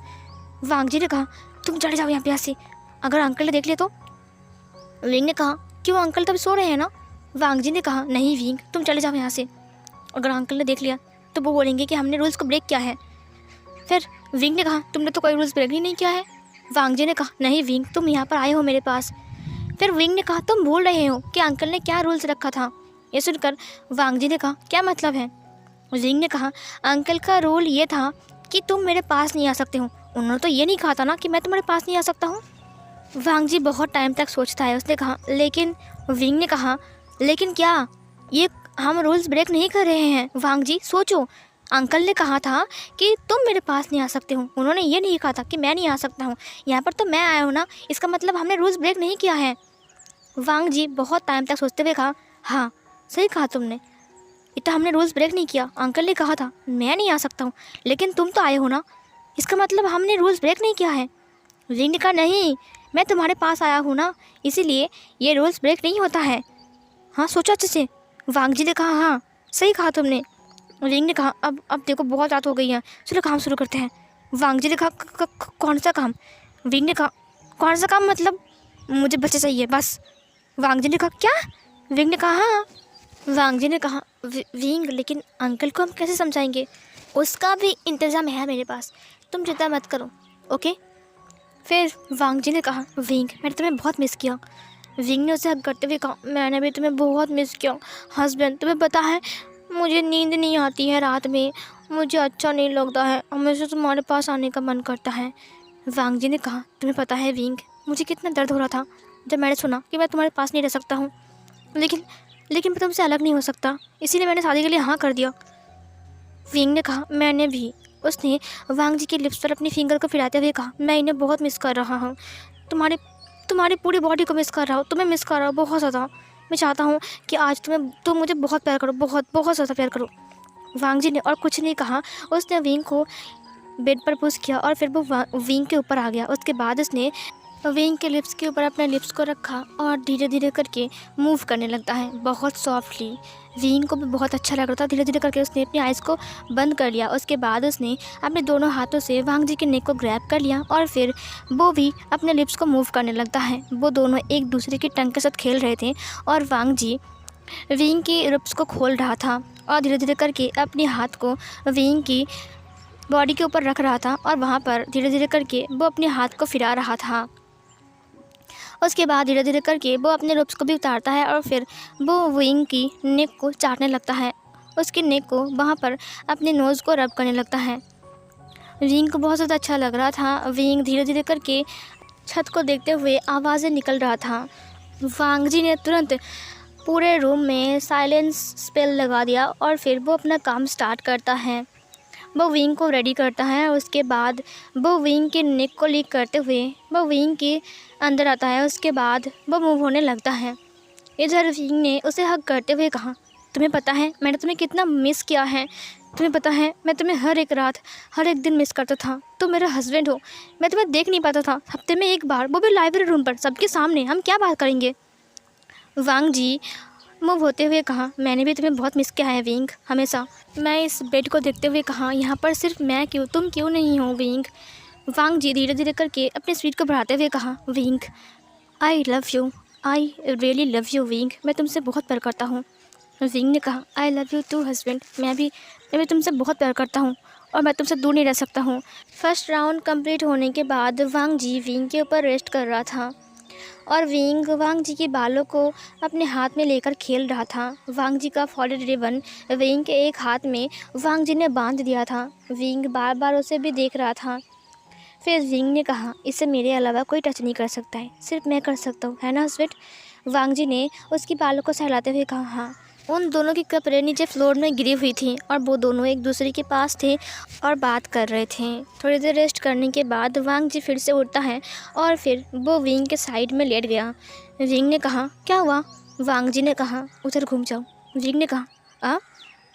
वांग जी ने कहा, तुम चले जाओ यहाँ पे से, अगर अंकल ने देख लिया तो। विंग ने कहा, क्यों, अंकल तब सो रहे हैं ना। वांग जी ने कहा, नहीं विंग, तुम चले जाओ यहाँ से, अगर अंकल ने देख लिया तो वो बोलेंगे कि हमने रूल्स को ब्रेक किया है। फिर विंग ने कहा, तुमने तो कोई रूल्स ब्रेक ही नहीं किया है। वांग जी ने कहा, नहीं विंग, तुम यहाँ पर आए हो मेरे पास। फिर विंग ने कहा, तुम भूल रहे हो कि अंकल ने क्या रूल्स रखा था। ये सुनकर वांग जी ने कहा, क्या मतलब है? विंग ने कहा, अंकल का रूल ये था कि तुम मेरे पास नहीं आ सकते हो, उन्होंने तो ये नहीं कहा था ना कि मैं तुम्हारे पास नहीं आ सकता हूँ। वांग जी बहुत टाइम तक सोचता है। उसने कहा, लेकिन विंग ने कहा, लेकिन क्या, ये हम रूल्स ब्रेक नहीं कर रहे हैं वांग जी, सोचो, अंकल ने कहा था कि तुम मेरे पास नहीं आ सकते हो, उन्होंने ये नहीं कहा था कि मैं नहीं आ सकता हूँ। यहाँ पर तो मैं आया हूँ ना, इसका मतलब हमने रूल्स ब्रेक नहीं किया है। वांग जी बहुत टाइम तक सोचते हुए कहा, हाँ सही कहा तुमने, ये तो हमने रूल्स ब्रेक नहीं किया, अंकल ने कहा था मैं नहीं आ सकता हूँ, लेकिन तुम तो आए हो ना, इसका मतलब हमने रूल्स ब्रेक नहीं किया है। विंग ने कहा, नहीं, मैं तुम्हारे पास आया हूँ ना, इसीलिए ये रूल्स ब्रेक नहीं होता है। हाँ सोचो अच्छे से। वांग जी ने कहा, हाँ सही कहा तुमने। विंग ने कहा, अब देखो बहुत रात हो गई है, चलो काम शुरू करते हैं। वांग जी ने कहा, कौन सा काम? विंग ने कहा, कौन सा काम मतलब, मुझे बच्चे चाहिए बस। वांग जी ने कहा, क्या? विंग ने कहा हाँ। वांग जी ने कहा विंग लेकिन अंकल को हम कैसे समझाएंगे? उसका भी इंतज़ाम है मेरे पास, तुम चिंता मत करो, ओके। फिर वांग जी ने कहा विंग मैंने तुम्हें बहुत मिस किया। विंग ने उसे हग करते हुए कहा मैंने भी तुम्हें बहुत मिस किया हस्बैंड। तुम्हें पता है मुझे नींद नहीं आती है रात में, मुझे अच्छा नहीं लगता है, हमेशा तुम्हारे पास आने का मन करता है। वांग जी ने कहा तुम्हें पता है विंग मुझे कितना दर्द हो रहा था जब मैंने सुना कि मैं तुम्हारे पास नहीं रह सकता हूँ, लेकिन लेकिन मैं तुमसे अलग नहीं हो सकता, इसीलिए मैंने शादी के लिए हाँ कर दिया। विंग ने कहा मैंने भी। उसने वांग जी की लिप्स पर अपनी फिंगर को फिराते हुए कहा मैं इन्हें बहुत मिस कर रहा हूँ, तुम्हारे तुम्हारी पूरी बॉडी को मिस कर रहा हूँ, तुम्हें मिस कर रहा हूँ बहुत ज़्यादा। मैं चाहता हूँ कि आज तुम मुझे बहुत प्यार करो, बहुत बहुत ज़्यादा प्यार करो। वांग जी ने और कुछ नहीं कहा, उसने विंग को बेड पर पुश किया और फिर वो विंग के ऊपर आ गया। उसके बाद उसने विंग के लिप्स के ऊपर अपने लिप्स को रखा और धीरे धीरे करके मूव करने लगता है बहुत सॉफ्टली। विंग को भी बहुत अच्छा लग रहा था। धीरे धीरे करके उसने अपनी आइज़ को बंद कर लिया। उसके बाद उसने अपने दोनों हाथों से वांग जी के नेक को ग्रैब कर लिया और फिर वो भी अपने लिप्स को मूव करने लगता है। वो दोनों एक दूसरे की टंग के साथ खेल रहे थे और वांग जी विंग की लिप्स को खोल रहा था और धीरे धीरे करके अपने हाथ को विंग की बॉडी के ऊपर रख रहा था और वहाँ पर धीरे धीरे करके वो अपने हाथ को फिरा रहा था। उसके बाद धीरे धीरे करके वो अपने लिप्स को भी उतारता है और फिर वो विंग की नेक को चाटने लगता है, उसकी नेक को वहाँ पर अपने नोज़ को रब करने लगता है। विंग को बहुत ज़्यादा अच्छा लग रहा था। विंग धीरे धीरे करके छत को देखते हुए आवाज़ें निकल रहा था। वांग जी ने तुरंत पूरे रूम में साइलेंस स्पेल लगा दिया और फिर वो अपना काम स्टार्ट करता है। वो विंग को रेडी करता है। उसके बाद वो विंग के नेक को लीक करते हुए वो विंग के अंदर आता है। उसके बाद वो मूव होने लगता है। इधर विंग ने उसे हग करते हुए कहा तुम्हें पता है मैंने तुम्हें कितना मिस किया है, तुम्हें पता है मैं तुम्हें हर एक रात हर एक दिन मिस करता था। तुम मेरा हस्बैंड हो, मैं तुम्हें देख नहीं पाता था, हफ्ते में एक बार, वो भी लाइब्रेरी रूम पर सबके सामने, हम क्या बात करेंगे। वांग जी मूव होते हुए कहा मैंने भी तुम्हें बहुत मिस किया है विंग, हमेशा। मैं इस बेड को देखते हुए कहा यहाँ पर सिर्फ मैं क्यों, तुम क्यों नहीं हो विंग। वांग जी धीरे धीरे करके अपने स्पीड को बढ़ाते हुए कहा Wing I love you, I really love you Wing, मैं तुमसे बहुत प्यार करता हूँ। विंग ने कहा I love you too husband, मैं भी तुमसे बहुत प्यार करता हूँ और मैं तुमसे दूर नहीं रह सकता हूँ। फर्स्ट राउंड कंप्लीट होने के बाद वांग जी विंग के ऊपर रेस्ट कर रहा था और विंग वांग जी के बालों को अपने हाथ में लेकर खेल रहा था। वांग जी का फॉल्डेड रिबन विंग के एक हाथ में वांग जी ने बांध दिया था। विंग बार बार उसे भी देख रहा था। फिर विंग ने कहा इसे मेरे अलावा कोई टच नहीं कर सकता है, सिर्फ मैं कर सकता हूँ, है ना स्वीट। वांग जी ने उसकी बालों को सहलाते हुए कहा हाँ। उन दोनों की कपड़े नीचे फ्लोर में गिरी हुई थी और वो दोनों एक दूसरे के पास थे और बात कर रहे थे। थोड़ी देर रेस्ट करने के बाद वांग जी फिर से उठता है और फिर वो विंग के साइड में लेट गया। विंग ने कहा क्या हुआ। वांग जी ने कहा उधर घूम जाओ। विंग ने कहा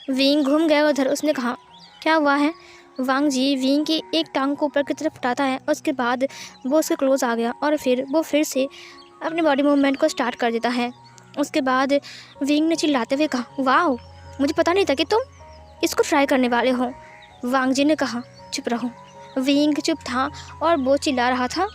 विंग घूम गया उधर। उसने कहा क्या हुआ है। वांग जी विंग की एक टांग को ऊपर की तरफ उठाता है। उसके बाद वो उसके क्लोज आ गया और फिर वो फिर से अपनी बॉडी मूवमेंट को स्टार्ट कर देता है। उसके बाद विंग ने चिल्लाते हुए कहा वाह, मुझे पता नहीं था कि तुम इसको ट्राई करने वाले हो। वांग जी ने कहा चुप रहो। विंग चुप था और वो चिल्ला रहा था।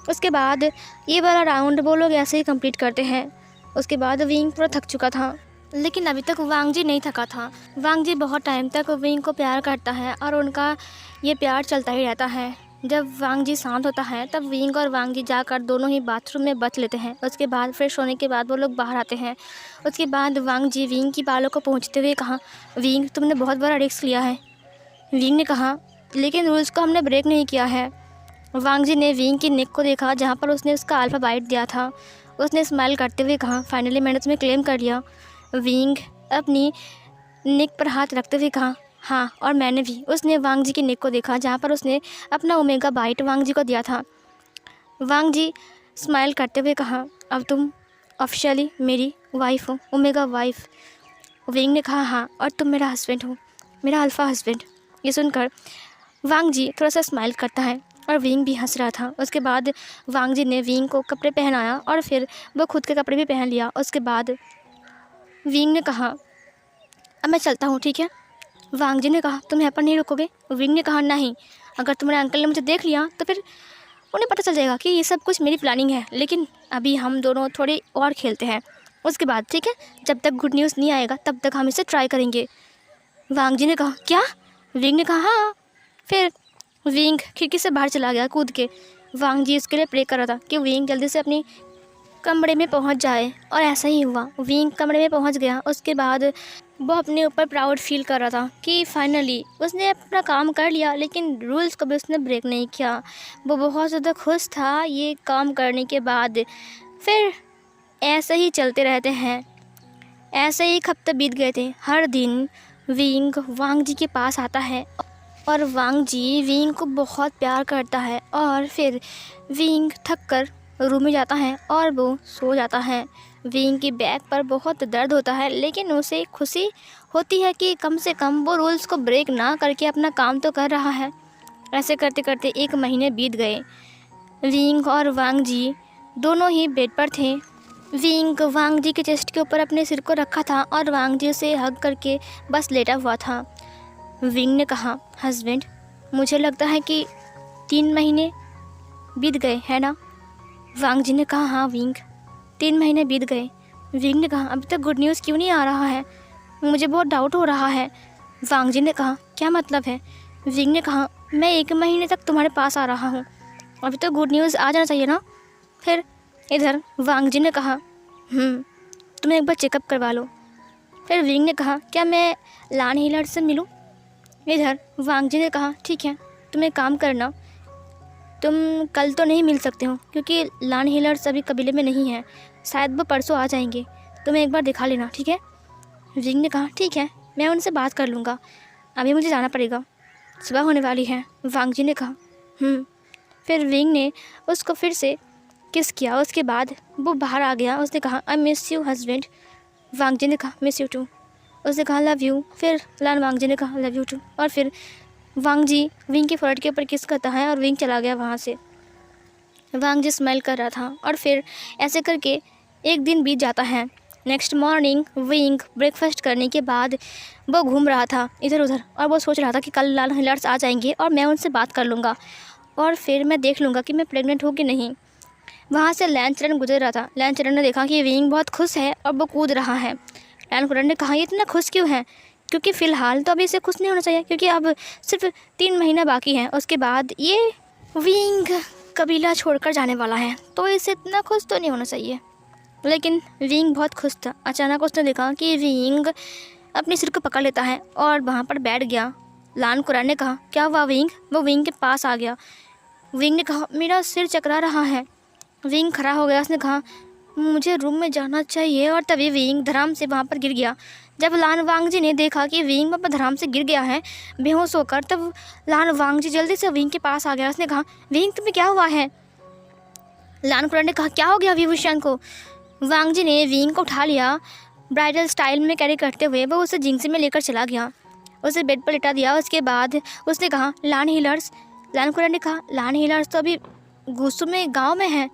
उसके बाद ये वाला राउंड वो लोग ऐसे ही कंप्लीट करते हैं। उसके बाद विंग पूरा थक चुका था, लेकिन अभी तक वांग जी नहीं थका था। वांग जी बहुत टाइम तक विंग को प्यार करता है और उनका ये प्यार चलता ही रहता है। जब वांग जी शांत होता है तब विंग और वांग जी जाकर दोनों ही बाथरूम में बच लेते हैं। उसके बाद फ्रेश होने के बाद वो लोग बाहर आते हैं। उसके बाद वांग जी विंग की बालों को पहुँचते हुए कहा विंग तुमने बहुत बड़ा रिस्क लिया है। विंग ने कहा लेकिन रूल्स को हमने ब्रेक नहीं किया है। वांग जी ने विंग की नेक को देखा जहाँ पर उसने उसका अल्फा बाइट दिया था। उसने स्माइल करते हुए कहा फाइनली मैंने तुम्हें क्लेम कर लिया। विंग अपनी नेक पर हाथ रखते हुए कहा हाँ, और मैंने भी। उसने वांग जी की नेक को देखा जहाँ पर उसने अपना ओमेगा बाइट वांग जी को दिया था। वांग जी स्माइल करते हुए कहा अब तुम ऑफिशियली मेरी वाइफ हो, ओमेगा वाइफ। विंग ने कहा हाँ, और तुम मेरा हस्बैंड हो, मेरा अल्फ़ा हस्बैंड। ये सुनकर वांग जी थोड़ा सा स्माइल करता है और विंग भी हंस रहा था। उसके बाद वांग जी ने विंग को कपड़े पहनाया और फिर वो खुद के कपड़े भी पहन लिया। उसके बाद विंग ने कहा अब मैं चलता हूँ, ठीक है। वांग जी ने कहा तुम यहाँ पर नहीं रुकोगे। विंग ने कहा नहीं, अगर तुम्हारे अंकल ने मुझे देख लिया तो फिर उन्हें पता चल जाएगा कि ये सब कुछ मेरी प्लानिंग है, लेकिन अभी हम दोनों थोड़ी और खेलते हैं। उसके बाद ठीक है, जब तक गुड न्यूज़ नहीं आएगा तब तक हम इसे ट्राई करेंगे। वांग जी ने कहा क्या? विंग ने कहा हाँ। फिर विंग खिड़की से बाहर चला गया कूद के। वांग जी उसके लिए प्रे कर रहा था कि विंग जल्दी से अपनी कमरे में पहुंच जाए, और ऐसा ही हुआ। विंग कमरे में पहुंच गया। उसके बाद वो अपने ऊपर प्राउड फील कर रहा था कि फाइनली उसने अपना काम कर लिया, लेकिन रूल्स को भी उसने ब्रेक नहीं किया। वो बहुत ज़्यादा खुश था ये काम करने के बाद। फिर ऐसे ही चलते रहते हैं। ऐसे ही एक हफ्ते बीत गए थे। हर दिन विंग वांग जी के पास आता है और वांग जी विंग को बहुत प्यार करता है। और फिर विंग थक कर रूम में जाता है और वो सो जाता है। विंग की बैक पर बहुत दर्द होता है, लेकिन उसे खुशी होती है कि कम से कम वो रूल्स को ब्रेक ना करके अपना काम तो कर रहा है। ऐसे करते करते 1 महीने बीत गए। विंग और वांग जी दोनों ही बेड पर थे। विंग वांग जी के चेस्ट के ऊपर अपने सिर को रखा था और वांग जी उसे हग करके बस लेटा हुआ था। विंग ने कहा हस्बैंड, मुझे लगता है कि 3 महीने बीत गए है ना? वांग जी ने कहा हाँ विंग, 3 महीने बीत गए। विंग ने कहा अभी तक गुड न्यूज़ क्यों नहीं आ रहा है? मुझे बहुत डाउट हो रहा है। वांग जी ने कहा क्या मतलब है? विंग ने कहा मैं 1 महीने तक तुम्हारे पास आ रहा हूँ, अभी तो गुड न्यूज़ आ जाना चाहिए ना। फिर इधर वांग जी ने कहा तुम्हें एक बार चेकअप करवा लो। फिर विंग ने कहा क्या मैं लान हीलर से मिलूँ? इधर वांग जी ने कहा ठीक है, तुम एक काम करना, तुम कल तो नहीं मिल सकते हो क्योंकि लान हीलर्स अभी कबीले में नहीं है, शायद वो परसों आ जाएंगे, तुम्हें एक बार दिखा लेना ठीक है। विंग ने कहा ठीक है, मैं उनसे बात कर लूँगा, अभी मुझे जाना पड़ेगा, सुबह होने वाली है। वांग जी ने कहा फिर विंग ने उसको फिर से किस किया। उसके बाद वो बाहर आ गया। उसने कहा आई मिस यू हस्बैंड। वांग जी ने कहा मिस यू टू। उसने कहा लव यू। फिर लान वांग जी ने कहा लव यू टू। और फिर वांग जी विंग के फोrehead के ऊपर किस करता है और विंग चला गया वहाँ से। वांग जी स्माइल कर रहा था। और फिर ऐसे करके एक दिन बीत जाता है। नेक्स्ट मॉर्निंग विंग ब्रेकफास्ट करने के बाद वो घूम रहा था इधर उधर, और वो सोच रहा था कि कल लान हिलर्स आ जाएंगे और मैं उनसे बात कर लूँगा और फिर मैं देख लूँगा कि मैं प्रेग्नेंट हूँ कि नहीं। वहाँ से लैंचरन गुजर रहा था। लैंचरन ने देखा कि विंग बहुत खुश है और वो कूद रहा है। लैंचरन ने कहा ये इतना खुश क्यों है? क्योंकि फ़िलहाल तो अभी इसे खुश नहीं होना चाहिए, क्योंकि अब सिर्फ 3 महीना बाकी है, उसके बाद ये विंग कबीला छोड़कर जाने वाला है, तो इसे इतना खुश तो नहीं होना चाहिए। लेकिन विंग बहुत खुश था। अचानक उसने देखा कि विंग अपने सिर को पकड़ लेता है और वहाँ पर बैठ गया। लान कुरान ने कहा क्या हुआ विंग? वो विंग के पास आ गया। विंग ने कहा मेरा सिर चकरा रहा है। विंग खड़ा हो गया। उसने कहा मुझे रूम में जाना चाहिए, और तभी विंग धड़ाम से वहाँ पर गिर गया। जब लान वांग जी ने देखा कि विंग वहाँ पर धड़ाम से गिर गया है बेहोश होकर, तब लान वांग जी जल्दी से विंग के पास आ गया। उसने कहा विंग तुम्हें क्या हुआ है? लान कुरान ने कहा क्या हो गया विभूषण को? वांग जी ने विंग को उठा लिया। ब्राइडल स्टाइल में कैरी करते हुए वो उसे जिंगसी में लेकर चला गया, उसे बेड पर लिटा दिया। उसके बाद उसने कहा लान हीलर्स। लान कुरान ने कहा लान हीलर्स तो अभी गुस्सू में गाँव में है।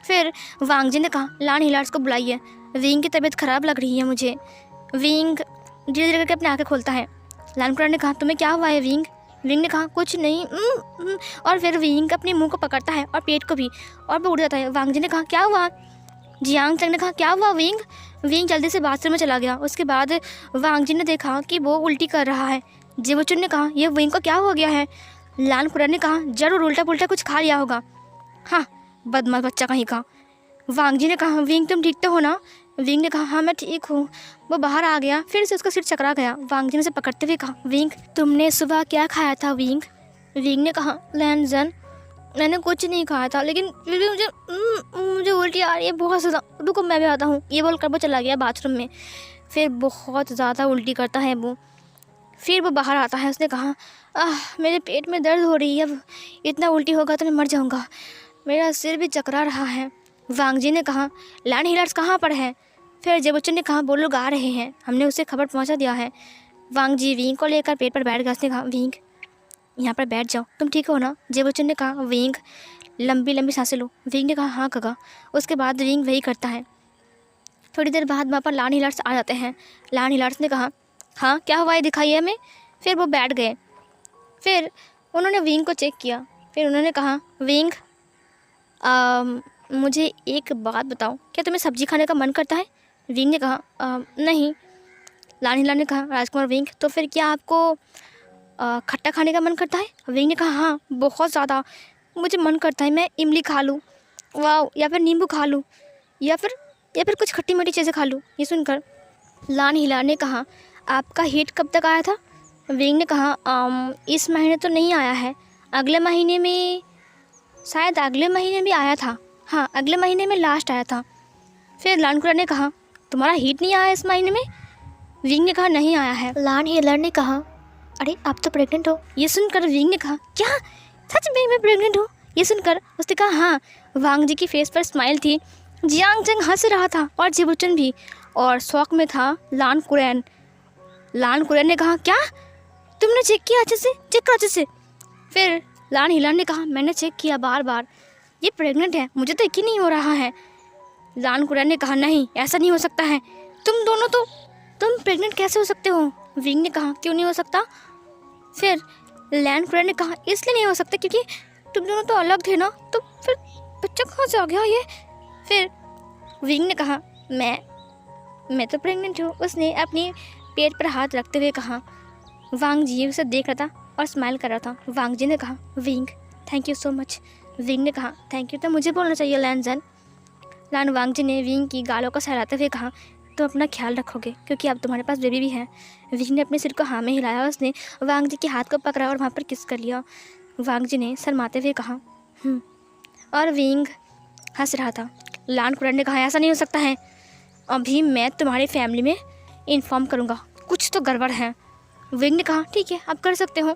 फिर वांग जी ने कहा लान हिलार्स को बुलाइए, विंग की तबीयत ख़राब लग रही है मुझे। विंग धीरे धीरे करके अपनी आंखें खोलता है। लान कुरान ने कहा तुम्हें क्या हुआ है विंग? विंग ने कहा कुछ नहीं। और फिर विंग अपने मुंह को पकड़ता है और पेट को भी, और वो उड़ जाता है। वांग जी ने कहा क्या हुआ? जियांग चंग ने कहा क्या हुआ विंग? विंग जल्दी से बाथरूम में चला गया। उसके बाद वांग जी ने देखा कि वो उल्टी कर रहा है। जिवोचुन ने कहा यह विंग को क्या हो गया है? लान कुरान ने कहा जरूर उल्टा पुल्टा कुछ खा लिया होगा, हाँ बदमाश बच्चा कहीं का। वांग जी ने कहा विंग तुम ठीक तो हो ना? विंग ने कहा हाँ मैं ठीक हूँ। वो बाहर आ गया। फिर से उसका सिर चकरा गया। वांग जी ने उसे पकड़ते हुए कहा विंग तुमने सुबह क्या खाया था विंग? विंग ने कहा लैंजन मैंने कुछ नहीं खाया था, लेकिन फिर भी मुझे उल्टी आ रही है बहुत ज़्यादा, रुको मैं भी आता हूँ। ये बोलकर वो चला गया बाथरूम में। फिर बहुत ज़्यादा उल्टी करता है वो। फिर वो बाहर आता है। उसने कहा मेरे पेट में दर्द हो रही है, अब इतना उल्टी होगा तो मैं मर जाऊँगा, मेरा सिर भी चकरा रहा है। वांग जी ने कहा लान हिलर्स कहाँ पर है? फिर जेबुचन ने कहा वो लोग आ रहे हैं, हमने उसे खबर पहुंचा दिया है। वांग जी विंग को लेकर पेट पर बैठ गया। उसने कहा विंग यहाँ पर बैठ जाओ, तुम ठीक हो ना? जेबुचन ने कहा विंग लंबी लंबी सांसें लो। विंग ने कहा हाँ काका। उसके बाद विंग वही करता है। थोड़ी देर बाद वहाँ पर लान हिलर्स आ जाते हैं। लान हिलर्स ने कहा हाँ क्या हुआ है दिखाइए हमें। फिर वो बैठ गए। फिर उन्होंने विंग को चेक किया। फिर उन्होंने कहा विंग मुझे एक बात बताओ, क्या तुम्हें सब्ज़ी खाने का मन करता है? विंग ने कहा नहीं। लान हिलान ने कहा राजकुमार विंग, तो फिर क्या आपको खट्टा खाने का मन करता है? विंग ने कहा हाँ बहुत ज़्यादा, मुझे मन करता है मैं इमली खा लूँ, वाह, या फिर नींबू खा लूँ, या फिर कुछ खट्टी मीठी चीज़ें खा लूँ। ये सुनकर लान हिलान ने कहा आपका हिट कब तक आया था? विंग ने कहा इस महीने तो नहीं आया है, अगले महीने में, शायद अगले महीने भी आया था, हाँ अगले महीने में लास्ट आया था। फिर लानकुरा ने कहा तुम्हारा हिट नहीं आया इस महीने में? विंग ने कहा नहीं आया है। लान हिलान ने कहा अरे आप तो प्रेग्नेंट हो। ये सुनकर विंग ने कहा क्या सच में मैं प्रेग्नेंट हूँ? ये सुनकर उसने कहा हाँ। वांग जी की फेस पर स्माइल थी। जियांग जंग हंस रहा था और जिबुचन भी, और शौक में था लान कुरैन। लान कुरैन ने कहा क्या तुमने चेक किया अच्छे से? चेक करो अच्छे से। फिर लान हिलान ने कहा मैंने चेक किया बार बार, ये प्रेग्नेंट है, मुझे तो यकीन नहीं हो रहा है। लान कुरैन ने कहा नहीं ऐसा नहीं हो सकता है, तुम दोनों तो, तुम प्रेग्नेंट कैसे हो सकते हो? विंग ने कहा क्यों नहीं हो सकता? फिर लैन कुरैन ने कहा इसलिए नहीं हो सकता क्योंकि तुम दोनों तो अलग थे ना, तो फिर बच्चा कहाँ से आ गया ये? फिर विंग ने कहा मैं तो प्रेग्नेंट हूँ। उसने अपनी पेट पर हाथ रखते हुए कहा। वांग जी उसे देख रहा था और स्माइल कर रहा था। वांग जी ने कहा wing thank you so much. Wing ने कहा थैंक यू तो मुझे बोलना चाहिए लैन जन। लान वांग जी ने विंग की गालों को सहलाते हुए कहा तुम अपना ख्याल रखोगे क्योंकि अब तुम्हारे पास बेबी भी है। विंग ने अपने सिर को हाँ में हिलाया, उसने वांग जी के हाथ को पकड़ा और वहाँ पर किस कर लिया। वांग जी ने शर्माते हुए कहा और विंग हंस रहा था। लान कुरैन ने कहा ऐसा नहीं हो सकता है, अभी मैं तुम्हारी फैमिली में इन्फॉर्म करूँगा, कुछ तो गड़बड़ है। विंग ने कहा ठीक है आप कर सकते हो।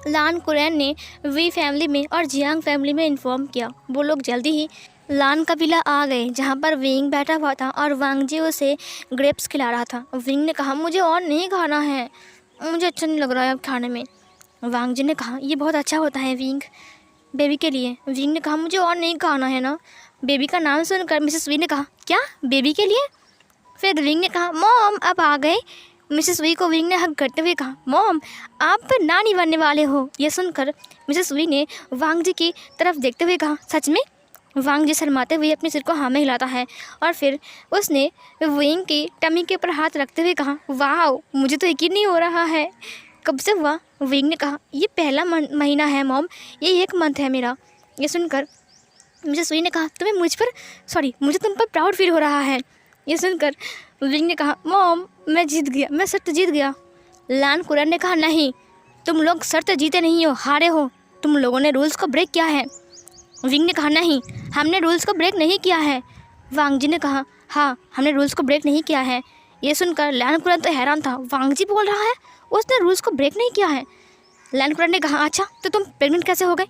लान कुरैन ने वी फैमिली में और जियांग फैमिली में इन्फॉर्म किया। वो लोग जल्दी ही लान कबीला आ गए जहाँ पर विंग बैठा हुआ था और वांग जी उसे ग्रेप्स खिला रहा था। विंग ने कहा मुझे और नहीं खाना है, मुझे अच्छा नहीं लग रहा है अब खाने में। वांग जी ने कहा ये बहुत अच्छा होता है विंग, बेबी के लिए। विंग ने कहा मुझे और नहीं खाना है ना। बेबी का नाम सुनकर मिसेस वी ने कहा क्या बेबी के लिए? फिर विंग ने कहा मॉम अब आ गए। मिसेस वी को विंग ने हक करते हुए कहा मॉम आप नानी बनने वाले हो। यह सुनकर मिसेस वी ने वांग जी की तरफ देखते हुए कहा सच में? वांग जी शर्माते हुए अपने सिर को हाँ में हिलाता है और फिर उसने विंग की टमी के ऊपर हाथ रखते हुए कहा वाह मुझे तो यकीन नहीं हो रहा है, कब से हुआ? विंग ने कहा ये पहला महीना है मॉम, ये 1 मंथ है मेरा। ये सुनकर मिसेस वी ने कहा मुझे तुम पर प्राउड फील हो रहा है। ये सुनकर विंग ने कहा मॉम मैं जीत गया, मैं शर्त जीत गया। लान कुरैन ने कहा नहीं तुम लोग शर्त जीते नहीं हो, हारे हो, तुम लोगों ने रूल्स को ब्रेक किया है। विंग ने कहा नहीं हमने रूल्स को ब्रेक नहीं किया है। वांग जी ने कहा हाँ हमने रूल्स को ब्रेक नहीं किया है। ये सुनकर लान कुरैन तो हैरान था, वांग जी बोल रहा है उसने रूल्स को ब्रेक नहीं किया है। लान कुरैन ने कहा अच्छा तो तुम प्रेग्नेंट कैसे हो गए?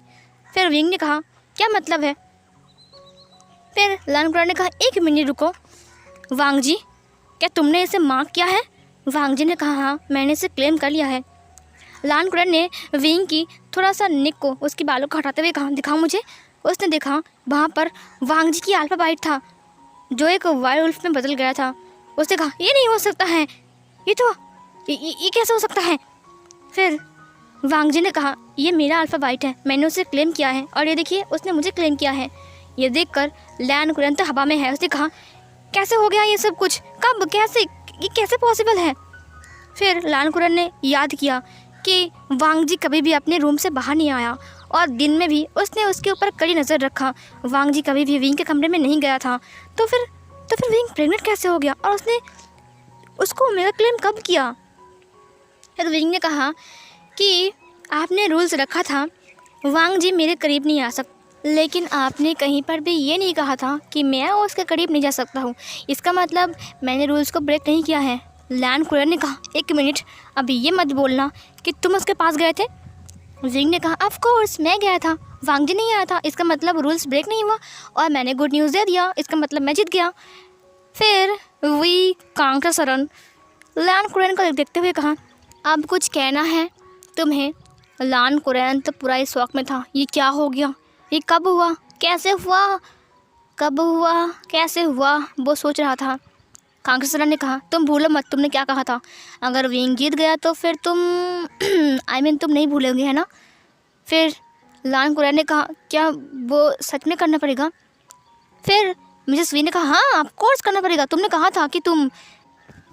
फिर विंग ने कहा क्या मतलब है? फिर लान कुरैन ने कहा 1 मिनट रुको वांग जी, क्या तुमने इसे मार्क किया है? वांग जी ने कहा हाँ मैंने इसे क्लेम कर लिया है। लान कुरैन ने विंग की थोड़ा सा निक को उसके बालों को हटाते हुए कहा दिखाओ मुझे। उसने देखा वहाँ पर वांग जी की अल्फा बाइट था जो एक वाइल्ड वुल्फ में बदल गया था। उसने कहा ये नहीं हो सकता है, ये कैसे हो सकता है? फिर वांग जी ने कहा ये मेरा अल्फा बाइट है, मैंने उसे क्लेम किया है और ये देखिए उसने मुझे क्लेम किया है। ये देखकर लान कुरैन तो हवा में है। उसने कहा कैसे हो गया ये सब कुछ, कब, कैसे, ये कैसे पॉसिबल है? फिर लान कुरैन ने याद किया कि वांग जी कभी भी अपने रूम से बाहर नहीं आया और दिन में भी उसने उसके ऊपर कड़ी नज़र रखा। वांग जी कभी भी विंग के कमरे में नहीं गया था, तो फिर विंग प्रेग्नेंट कैसे हो गया और उसने उसको ओमेगा क्लेम कब किया? फिर विंग ने कहा कि आपने रूल्स रखा था वांग जी मेरे करीब नहीं आ सकते, लेकिन आपने कहीं पर भी ये नहीं कहा था कि मैं उसके करीब नहीं जा सकता हूँ, इसका मतलब मैंने रूल्स को ब्रेक नहीं किया है। लान कुरैन ने कहा 1 मिनट अभी ये मत बोलना कि तुम उसके पास गए थे। विंग ने कहा ऑफ कोर्स मैं गया था, वांग जी नहीं आया था, इसका मतलब रूल्स ब्रेक नहीं हुआ और मैंने गुड न्यूज़ दे दिया, इसका मतलब मैं जीत गया। फिर वी कांका सरन लान कुरैन को देखते हुए कहा अब कुछ कहना है तुम्हें? लान कुरैन तो पूरा इस शौक में था, ये क्या हो गया, ये कब हुआ, कैसे हुआ, कब हुआ, कैसे हुआ, वो सोच रहा था। कांग्रेसरा ने कहा तुम भूलो मत तुमने क्या कहा था, अगर विंग जीत गया तो फिर तुम तुम नहीं भूलोगे है ना? फिर लान कुरैन ने कहा क्या वो सच में करना पड़ेगा? फिर मिसेस वी ने कहा हाँ ऑफ कोर्स करना पड़ेगा, तुमने कहा था कि तुम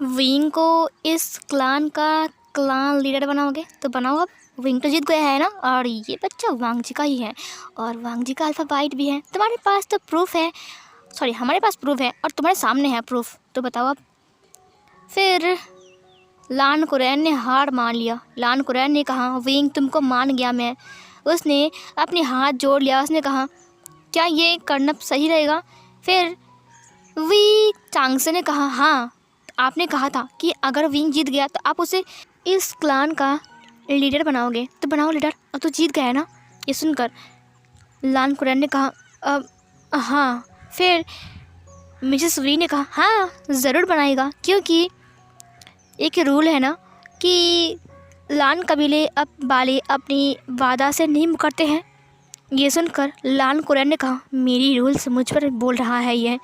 विंग को इस क्लान लीडर बनाओगे, तो बनाओ अब। विंग तो जीत गया है ना, और ये बच्चा वांग जी का ही है, और वांग जी का अल्फ़ाबाइट भी है। तुम्हारे पास तो प्रूफ है, सॉरी हमारे पास प्रूफ है और तुम्हारे सामने है प्रूफ, तो बताओ अब। फिर लान कुरैन ने हार मान लिया। लान कुरैन ने कहा विंग तुमको मान गया मैं। उसने अपने हाथ जोड़ लिया, उसने कहा क्या ये करना सही रहेगा। फिर वी चांगसे ने कहा हाँ, आपने कहा था कि अगर विंग जीत गया तो आप उसे इस क्लान का लीडर बनाओगे, तो बनाओ लीडर, अब तो जीत गया है ना। ये सुनकर लान कुरैन ने कहा अब हाँ। फिर मिसेस वी ने कहा हाँ ज़रूर बनाएगा, क्योंकि एक रूल है ना कि लान कबीले वाले अपनी वादा से नहीं मुकरते हैं। ये सुनकर लान कुरैन ने कहा मेरी रूल्स मुझ पर बोल रहा है ये।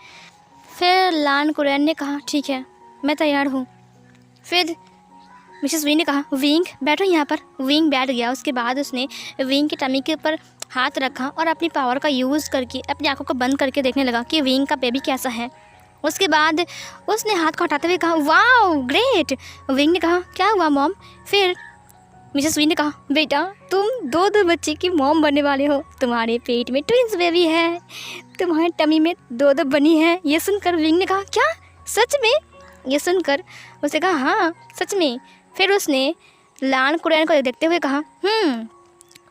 फिर लान कुरैन ने कहा ठीक है मैं तैयार हूँ। फिर मिसेस विंग ने कहा विंग बैठो यहाँ पर। विंग बैठ गया। उसके बाद उसने विंग की टमी के ऊपर हाथ रखा और अपनी पावर का यूज़ करके अपनी आंखों को बंद करके देखने लगा कि विंग का बेबी कैसा है। उसके बाद उसने हाथ को हटाते हुए कहा वाओ ग्रेट। विंग ने कहा क्या हुआ मॉम। फिर मिसेस विंग ने कहा बेटा तुम दो बच्चे की मॉम बनने वाले हो, तुम्हारे पेट में ट्विंस बेबी है, तुम्हारे टमी में दो बनी है। ये सुनकर विंग ने कहा क्या सच में। ये सुनकर उसने कहा हाँ सच में। फिर उसने लान कुरैन को देखते हुए कहा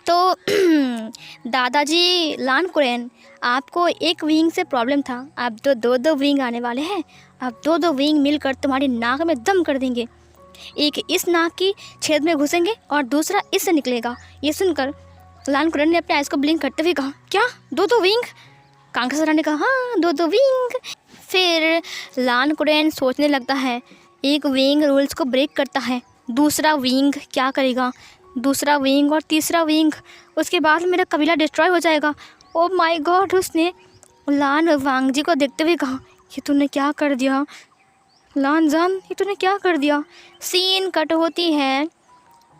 तो दादाजी लान कुरैन आपको एक विंग से प्रॉब्लम था, अब तो दो विंग आने वाले हैं। अब दो विंग मिलकर तुम्हारी नाक में दम कर देंगे, एक इस नाक की छेद में घुसेंगे और दूसरा इससे निकलेगा। ये सुनकर लान कुरैन ने अपने आइस को ब्लिंक करते हुए कहा क्या दो विंग। कांग्रेस ने कहा हाँ दो विंग। फिर लान कुरैन सोचने लगता है एक विंग रूल्स को ब्रेक करता है, दूसरा विंग क्या करेगा, दूसरा विंग और तीसरा विंग, उसके बाद मेरा कबीला डिस्ट्रॉय हो जाएगा। Oh my God. उसने लान वांग जी को देखते हुए कहा ये तूने क्या कर दिया लान जान, ये तूने क्या कर दिया। सीन कट होती है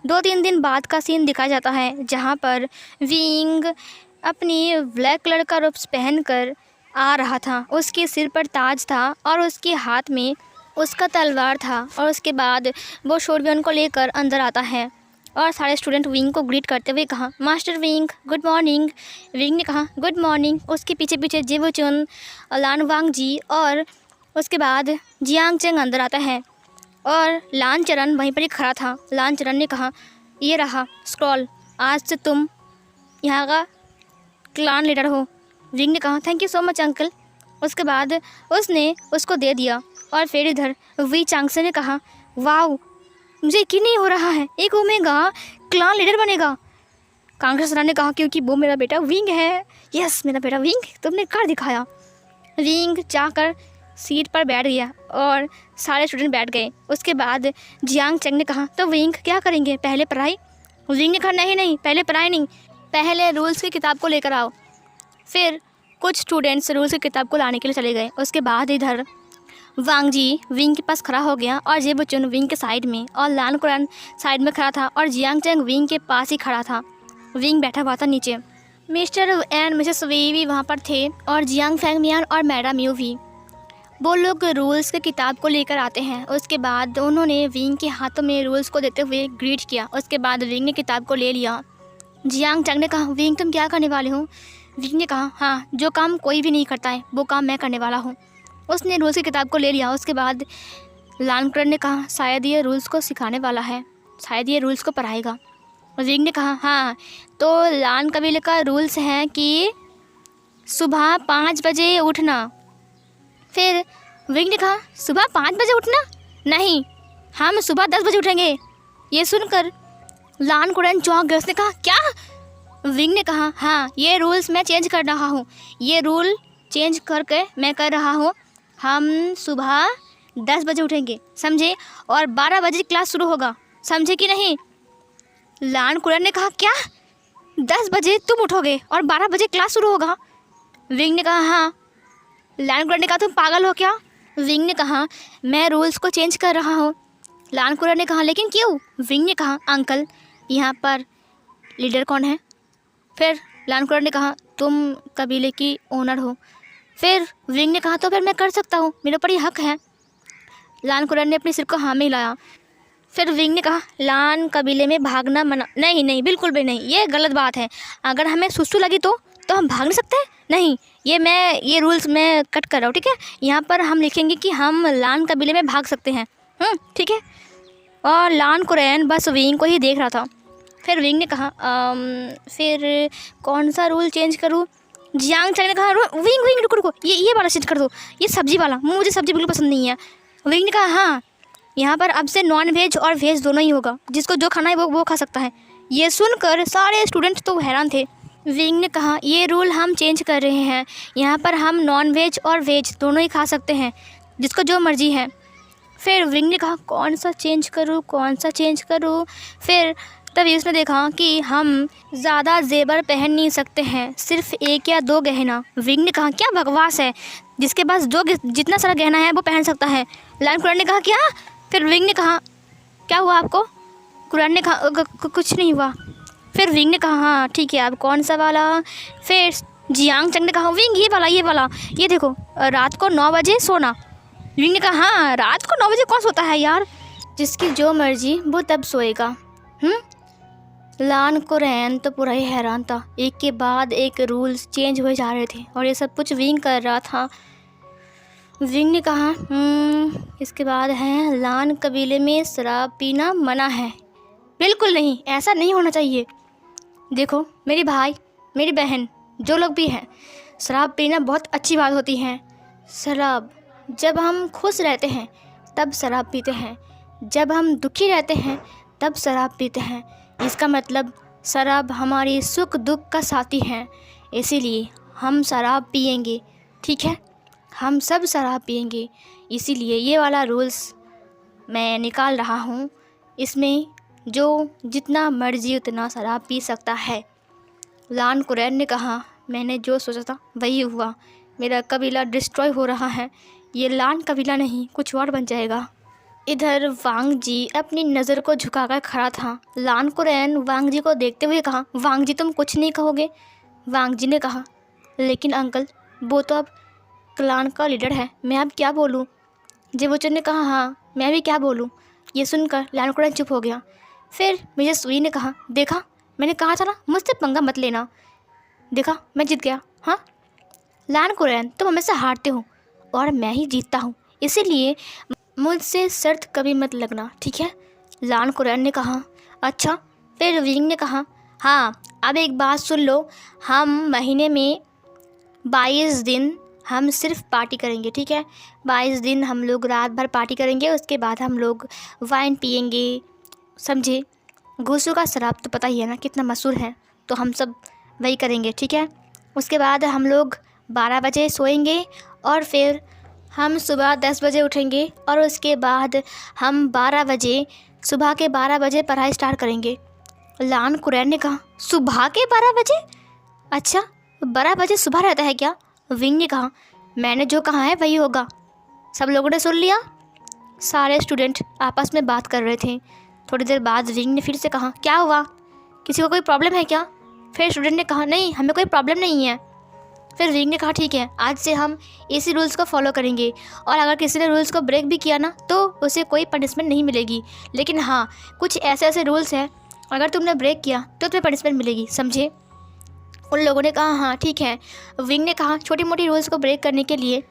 2-3 दिन बाद का सीन दिखाया जाता है, जहाँ पर विंग अपनी ब्लैक कलर का रूप पहनकर आ रहा था। उसके सिर पर ताज था और उसके हाथ में उसका तलवार था। और उसके बाद वो शोरबियन को लेकर अंदर आता है और सारे स्टूडेंट विंग को ग्रीट करते हुए कहा master wing good morning. Wing ने कहा गुड मॉर्निंग। उसके पीछे पीछे जेबुचुन, लान वांग जी और उसके बाद जियांग चेंग अंदर आता है और लान चरण वहीं पर ही खड़ा था। लान चरण ने कहा ये रहा स्क्रॉल, आज से तुम यहाँ का क्लान लीडर हो। विंग ने कहा thank you so much uncle. उसके बाद उसने उसको दे दिया। और फिर इधर वी चांगसे ने कहा वाओ मुझे यकीन नहीं हो रहा है एक ओमेगा क्लान लीडर बनेगा। कांग्रेस ने कहा क्योंकि वो मेरा बेटा विंग है। यस मेरा बेटा विंग, तुमने कर दिखाया। विंग जाकर सीट पर बैठ गया और सारे स्टूडेंट बैठ गए। उसके बाद जियांग चेंग ने कहा तो विंग क्या करेंगे, पहले पढ़ाई। विंग ने कहा नहीं पहले पढ़ाई नहीं, पहले रूल्स की किताब को लेकर आओ। फिर कुछ स्टूडेंट्स रूल्स की किताब को लाने के लिए चले गए। उसके बाद इधर वांग जी विंग के पास खड़ा हो गया और जेबुचुन विंग के साइड में और लान कुरैन साइड में खड़ा था और जियांग चेंग विंग के पास ही खड़ा था। विंग बैठा हुआ था नीचे। मिस्टर एंड मिसेस वी भी वहाँ पर थे और जियांग फैंगमियान और मैडम यू भी। वो लोग रूल्स की किताब को लेकर आते हैं। उसके बाद उन्होंने विंग के हाथों में रूल्स को देते हुए ग्रीट किया। उसके बाद विंग ने किताब को ले लिया। जियांग चेंग ने कहा विंग तुम क्या करने वाले हो। विंग ने कहा हाँ जो काम कोई भी नहीं करता है वो काम मैं करने वाला हूँ। उसने रूल्स की किताब को ले लिया। उसके बाद लान कुरैन ने कहा शायद ये रूल्स को सिखाने वाला है, शायद ये रूल्स को पढ़ाएगा। विंग ने कहा हाँ तो लान कबीले का रूल्स है कि सुबह 5 बजे उठना। फिर विंग ने कहा सुबह 5 बजे उठना, नहीं हम सुबह 10 बजे उठेंगे। ये सुनकर लान कुरैन चौंक गए। उसने कहा क्या। विंग ने कहा हाँ ये रूल्स मैं चेंज कर रहा हूँ, ये रूल चेंज करके मैं कर रहा हूँ, हम सुबह 10 बजे उठेंगे समझे, और 12 बजे क्लास शुरू होगा, समझे कि नहीं। लान कुरैन ने कहा क्या 10 बजे तुम उठोगे और 12 बजे क्लास शुरू होगा। विंग ने कहा हाँ। लान कुरैन ने कहा तुम पागल हो क्या। विंग ने कहा मैं रूल्स को चेंज कर रहा हूँ। लान कुरैन ने कहा लेकिन क्यों। विंग ने कहा अंकल यहाँ पर लीडर कौन है। फिर लान कुरैन ने कहा तुम कबीले की ओनर हो। फिर विंग ने कहा तो फिर मैं कर सकता हूँ, मेरे ऊपर ये हक है। लान कुरैन ने अपने सिर को हाँ में हिलाया। फिर विंग ने कहा लान कबीले में भागना मना, नहीं नहीं बिल्कुल भी नहीं, ये गलत बात है। अगर हमें सुसु लगी तो हम भाग नहीं सकते? नहीं, ये रूल्स मैं कट कर रहा हूँ, ठीक है। यहाँ पर हम लिखेंगे कि हम लान कबीले में भाग सकते हैं, ठीक है। और लान कुरैन बस विंग को ही देख रहा था। फिर विंग ने कहा फिर कौन सा रूल चेंज करूँ? जियांग चैंग ने कहा विंग विंग रुको रुको, ये वाला चेंज कर दो, ये सब्जी वाला, मुझे सब्जी बिल्कुल पसंद नहीं है। विंग ने कहा हाँ, यहाँ पर अब से नॉन वेज और वेज दोनों ही होगा, जिसको जो खाना है वो खा सकता है। ये सुनकर सारे स्टूडेंट तो हैरान थे। विंग ने कहा ये रूल हम चेंज कर रहे हैं, यहाँ पर हम नॉन वेज और वेज दोनों ही खा सकते हैं, जिसको जो मर्ज़ी है। फिर विंग ने कहा कौन सा चेंज करूँ? फिर तभी उसने देखा कि हम ज़्यादा जेवर पहन नहीं सकते हैं, सिर्फ 1 या 2 गहना। विंग ने कहा क्या बकवास है, जिसके पास जो जितना सारा गहना है वो पहन सकता है। लान कुरैन ने कहा क्या? फिर विंग ने कहा क्या हुआ आपको? कुरैन ने कहा कुछ नहीं हुआ। फिर विंग ने कहा हाँ ठीक है, अब कौन सा वाला? फिर जियांग चैंग ने कहा विंग ये वाला, ये देखो रात को 9 बजे सोना। विंग ने कहा हाँ, रात को 9 बजे कौन सोता है यार, जिसकी जो मर्जी वो तब सोएगा। लान कुरैन तो पूरा ही हैरान था, एक के बाद एक रूल्स चेंज हुए जा रहे थे और ये सब कुछ विंग कर रहा था। विंग ने कहा इसके बाद है लान कबीले में शराब पीना मना है। बिल्कुल नहीं, ऐसा नहीं होना चाहिए। देखो मेरे भाई मेरी बहन जो लोग भी हैं, शराब पीना बहुत अच्छी बात होती है। शराब जब हम खुश रहते हैं तब शराब पीते हैं, जब हम दुखी रहते हैं तब शराब पीते हैं। इसका मतलब शराब हमारी सुख दुख का साथी है, इसीलिए हम शराब पिएंगे, ठीक है। हम सब शराब पिएंगे, इसीलिए ये वाला रूल्स मैं निकाल रहा हूँ। इसमें जो जितना मर्जी उतना शराब पी सकता है। लान कुरैन ने कहा मैंने जो सोचा था वही हुआ, मेरा कबीला डिस्ट्रॉय हो रहा है, ये लान कबीला नहीं कुछ और बन जाएगा। इधर वांग जी अपनी नज़र को झुकाकर खड़ा था। लान कुरैन वांग जी को देखते हुए कहा वांग जी तुम कुछ नहीं कहोगे? वांग जी ने कहा लेकिन अंकल वो तो अब क्लान का लीडर है, मैं अब क्या बोलूँ? जेबोचन ने कहा हाँ मैं भी क्या बोलूँ? ये सुनकर लान कुरैन चुप हो गया। फिर मिसेस सुई ने कहा देखा मैंने कहा था ना मुझसे पंगा मत लेना, देखा मैं जीत गया। हाँ लान कुरैन तुम हमेशा हारते हो और मैं ही जीतता हूँ, इसीलिए मुझसे शर्त कभी मत लगना, ठीक है। लान कुरैन ने कहा अच्छा। फिर विंग ने कहा हाँ अब एक बात सुन लो, हम महीने में 22 दिन हम सिर्फ पार्टी करेंगे, ठीक है। 22 दिन हम लोग रात भर पार्टी करेंगे, उसके बाद हम लोग वाइन पियेंगे, समझे। घूसू का शराब तो पता ही है ना कितना मशहूर है, तो हम सब वही करेंगे, ठीक है। उसके बाद हम लोग 12 बजे सोएंगे और फिर हम सुबह 10 बजे उठेंगे और उसके बाद हम 12 बजे सुबह के 12 बजे पढ़ाई स्टार्ट करेंगे। लान कुरैन ने कहा सुबह के 12 बजे? अच्छा 12 बजे सुबह रहता है क्या? विंग ने कहा मैंने जो कहा है वही होगा। सब लोगों ने सुन लिया। सारे स्टूडेंट आपस में बात कर रहे थे। थोड़ी देर बाद विंग ने फिर से कहा क्या हुआ, किसी को कोई प्रॉब्लम है क्या? फिर स्टूडेंट ने कहा नहीं हमें कोई प्रॉब्लम नहीं है। फिर विंग ने कहा ठीक है आज से हम इसी रूल्स को फॉलो करेंगे और अगर किसी ने रूल्स को ब्रेक भी किया ना तो उसे कोई पनिशमेंट नहीं मिलेगी, लेकिन हाँ कुछ ऐसे रूल्स हैं अगर तुमने ब्रेक किया तो तुम्हें पनिशमेंट मिलेगी, समझे। उन लोगों ने कहा हाँ ठीक है। विंग ने कहा छोटी मोटी रूल्स को ब्रेक करने के लिए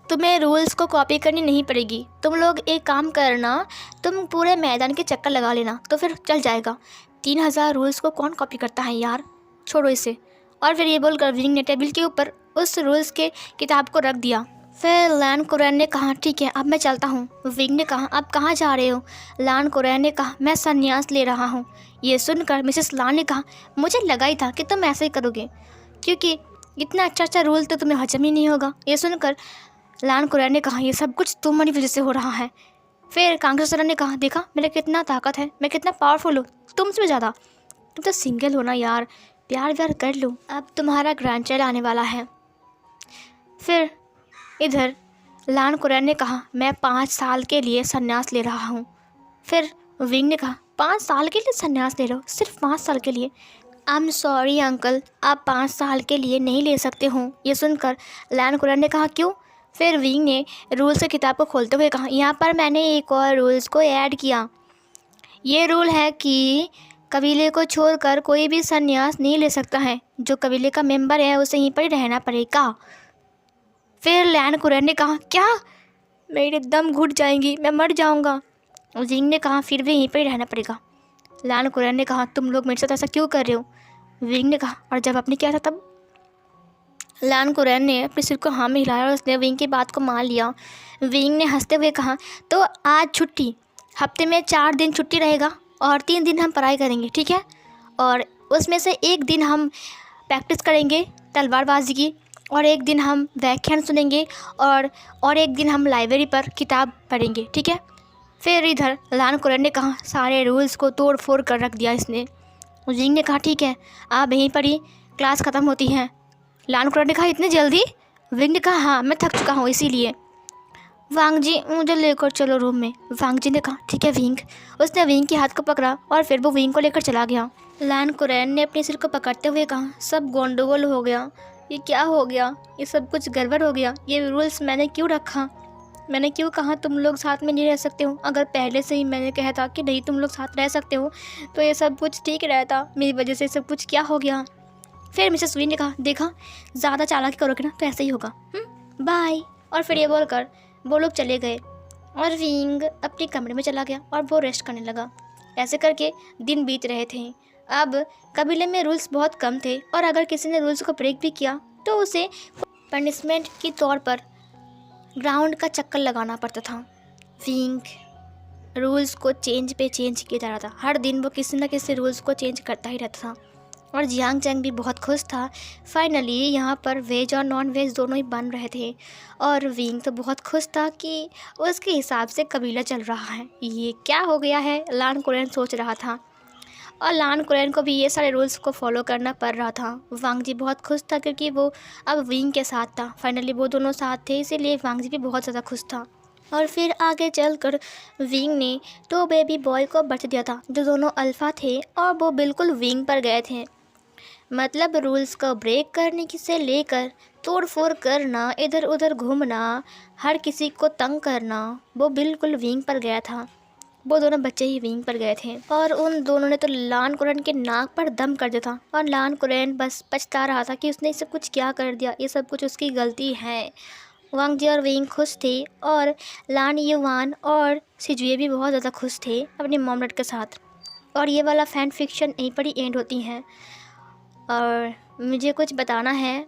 तुम्हें रूल्स को कॉपी करनी नहीं पड़ेगी, तुम लोग एक काम करना, तुम पूरे मैदान के चक्कर लगा लेना तो फिर चल जाएगा। 3000 रूल्स को कौन कॉपी करता है यार, छोड़ो इसे। और फिर ये बोलकर विंग ने टेबल के ऊपर उस रूल्स के किताब को रख दिया। फिर लान कुरैन ने कहा ठीक है अब मैं चलता हूँ। विंग ने कहा अब कहाँ जा रहे हो? लान कुरैन ने कहा मैं संन्यास ले रहा हूँ। ये सुनकर मिसेस लान ने कहा मुझे लगा ही था कि तुम ऐसे ही करोगे, क्योंकि इतना अच्छा रूल तो तुम्हें हजम ही नहीं होगा। ये सुनकर लान कुरैन ने कहा ये सब कुछ तुम्हारी वजह से हो रहा है। फिर कांग्रेसरा ने कहा देखा मेरे कितना ताकत है, मैं कितना पावरफुल हूँ तुमसे ज़्यादा, तुम तो सिंगल हो ना यार, प्यार व्यार कर लो, अब तुम्हारा ग्रैंड चाइल्ड आने वाला है। फिर इधर लान कुरैन ने कहा मैं 5 साल के लिए संन्यास ले रहा हूँ। फिर विंग ने कहा 5 साल के लिए संन्यास ले रहे हो? सिर्फ 5 साल के लिए? आई एम सॉरी अंकल, आप 5 साल के लिए नहीं ले सकते हो। ये सुनकर लैन कुरैन ने कहा क्यों? फिर विंग ने रूल्स की किताब को खोलते हुए कहा यहाँ पर मैंने एक और रूल्स को ऐड किया। ये रूल है कि कबीले को छोड़कर कोई भी संन्यास नहीं ले सकता है। जो कबीले का मेंबर है उसे यहीं पर ही रहना पड़ेगा। फिर लैन कुरैन ने कहा क्या? मेरे दम घुट जाएंगी, मैं मर जाऊंगा। विंग ने कहा फिर भी यहीं पर ही रहना पड़ेगा। लैन कुरैन ने कहा तुम लोग मेरे साथ ऐसा क्यों कर रहे हो? विंग ने कहा और जब आपने किया था तब? लैन कुरैन ने अपने सिर को हाँ में हिलाया और उसने विंग की बात को मान लिया। विंग ने हंसते हुए कहा तो आज छुट्टी, हफ्ते में 4 दिन छुट्टी रहेगा और 3 दिन हम पढ़ाई करेंगे, ठीक है? और उसमें से एक दिन हम प्रैक्टिस करेंगे तलवारबाजी की, और एक दिन हम व्याख्यान सुनेंगे, और एक दिन हम लाइब्रेरी पर किताब पढ़ेंगे, ठीक है? फिर इधर लैन कुरैन ने कहा सारे रूल्स को तोड़ फोड़ कर रख दिया इसने। विंग ने कहा ठीक है, आप यहीं पर ही क्लास ख़त्म होती है। लैन कुरैन ने कहा इतनी जल्दी? विंग ने कहा हाँ, मैं थक चुका हूँ इसीलिए। वांग जी मुझे लेकर चलो रूम में। वांग जी ने कहा ठीक है विंग। उसने विंग के हाथ को पकड़ा और फिर वो विंग को लेकर चला गया। लैन कुरैन ने अपने सिर को पकड़ते हुए कहा सब गोंडगोल हो गया, ये क्या हो गया? ये सब कुछ गड़बड़ हो गया। ये रूल्स मैंने क्यों रखा? मैंने क्यों कहा तुम लोग साथ में नहीं रह सकते हो? अगर पहले से ही मैंने कहा था कि नहीं तुम लोग साथ रह सकते हो तो ये सब कुछ ठीक रहता। मेरी वजह से सब कुछ क्या हो गया? फिर मिसेस वी ने कहा देखा, ज़्यादा चालाकी करोगे ना तो ऐसा ही होगा, बाय। और फिर ये बोलकर वो लोग चले गए और विंग अपने कमरे में चला गया और वो रेस्ट करने लगा। ऐसे करके दिन बीत रहे थे। अब कबीले में रूल्स बहुत कम थे और अगर किसी ने रूल्स को ब्रेक भी किया तो उसे पनिशमेंट के तौर पर ग्राउंड का चक्कर लगाना पड़ता था। विंग रूल्स को चेंज किया जा रहा था। हर दिन वो किसी न किसी रूल्स को चेंज करता ही रहता था और जियांग चैंग भी बहुत खुश था। फाइनली यहाँ पर वेज और नॉन वेज दोनों ही बन रहे थे और विंग तो बहुत खुश था कि उसके हिसाब से कबीला चल रहा है। ये क्या हो गया है, लैन कुरैन सोच रहा था और लैन कुरैन को भी ये सारे रूल्स को फॉलो करना पड़ रहा था। वांग जी बहुत खुश था क्योंकि वो अब विंग के साथ था। फाइनली वो दोनों साथ थे, इसीलिए वांग जी भी बहुत ज़्यादा खुश था। और फिर आगे चलकर विंग ने 2 बेबी बॉय को बर्थ दिया था जो दोनों अल्फ़ा थे और वो बिल्कुल विंग पर गए थे। मतलब रूल्स को ब्रेक करने की से लेकर तोड़ फोड़ करना, इधर उधर घूमना, हर किसी को तंग करना, वो बिल्कुल विंग पर गया था। वो दोनों बच्चे ही विंग पर गए थे और उन दोनों ने तो लैन कुरैन के नाक पर दम कर दिया था और लैन कुरैन बस पछता रहा था कि उसने ये सब कुछ क्या कर दिया, ये सब कुछ उसकी गलती है। वांग जी और विंग खुश थे और लैन युवान और सिजुए भी बहुत ज़्यादा खुश थे अपने मॉम डैड के साथ। और ये वाला फैन फिक्शन यहीं पर ही एंड होती है। और मुझे कुछ बताना है,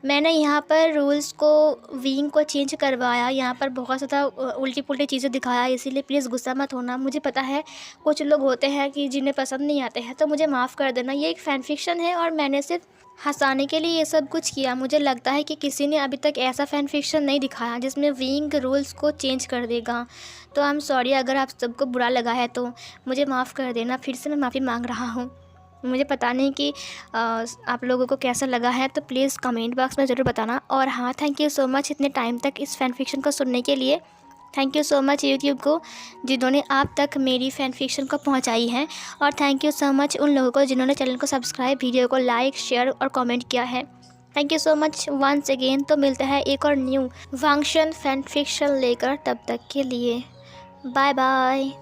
मैंने यहाँ पर रूल्स को विंग को चेंज करवाया, यहाँ पर बहुत ज़्यादा उल्टी पुल्टी चीज़ें दिखाया, इसीलिए प्लीज़ गुस्सा मत होना। मुझे पता है कुछ लोग होते हैं कि जिन्हें पसंद नहीं आते हैं, तो मुझे माफ़ कर देना। ये एक फ़ैन फिक्शन है और मैंने सिर्फ हंसाने के लिए ये सब कुछ किया। मुझे लगता है कि किसी ने अभी तक ऐसा फ़ैन फिक्शन नहीं दिखाया जिसमें विंग रूल्स को चेंज कर देगा। तो आई एम सॉरी, अगर आप सबको बुरा लगा है तो मुझे माफ़ कर देना। फिर से मैं माफ़ी मांग रहा हूँ। मुझे पता नहीं कि आप लोगों को कैसा लगा है, तो प्लीज़ कमेंट बॉक्स में ज़रूर बताना। और हाँ, थैंक यू सो मच इतने टाइम तक इस फ़ैन फिक्शन को सुनने के लिए। Thank you so much YouTube को जिन्होंने आप तक मेरी फ़ैन फिक्शन को पहुंचाई है, और थैंक यू सो मच उन लोगों को जिन्होंने चैनल को सब्सक्राइब, वीडियो को लाइक, शेयर और कमेंट किया है। Thank you so much once again. तो मिलता है एक और न्यू वांगशन फ़ैन फिक्शन लेकर, तब तक के लिए बाय बाय।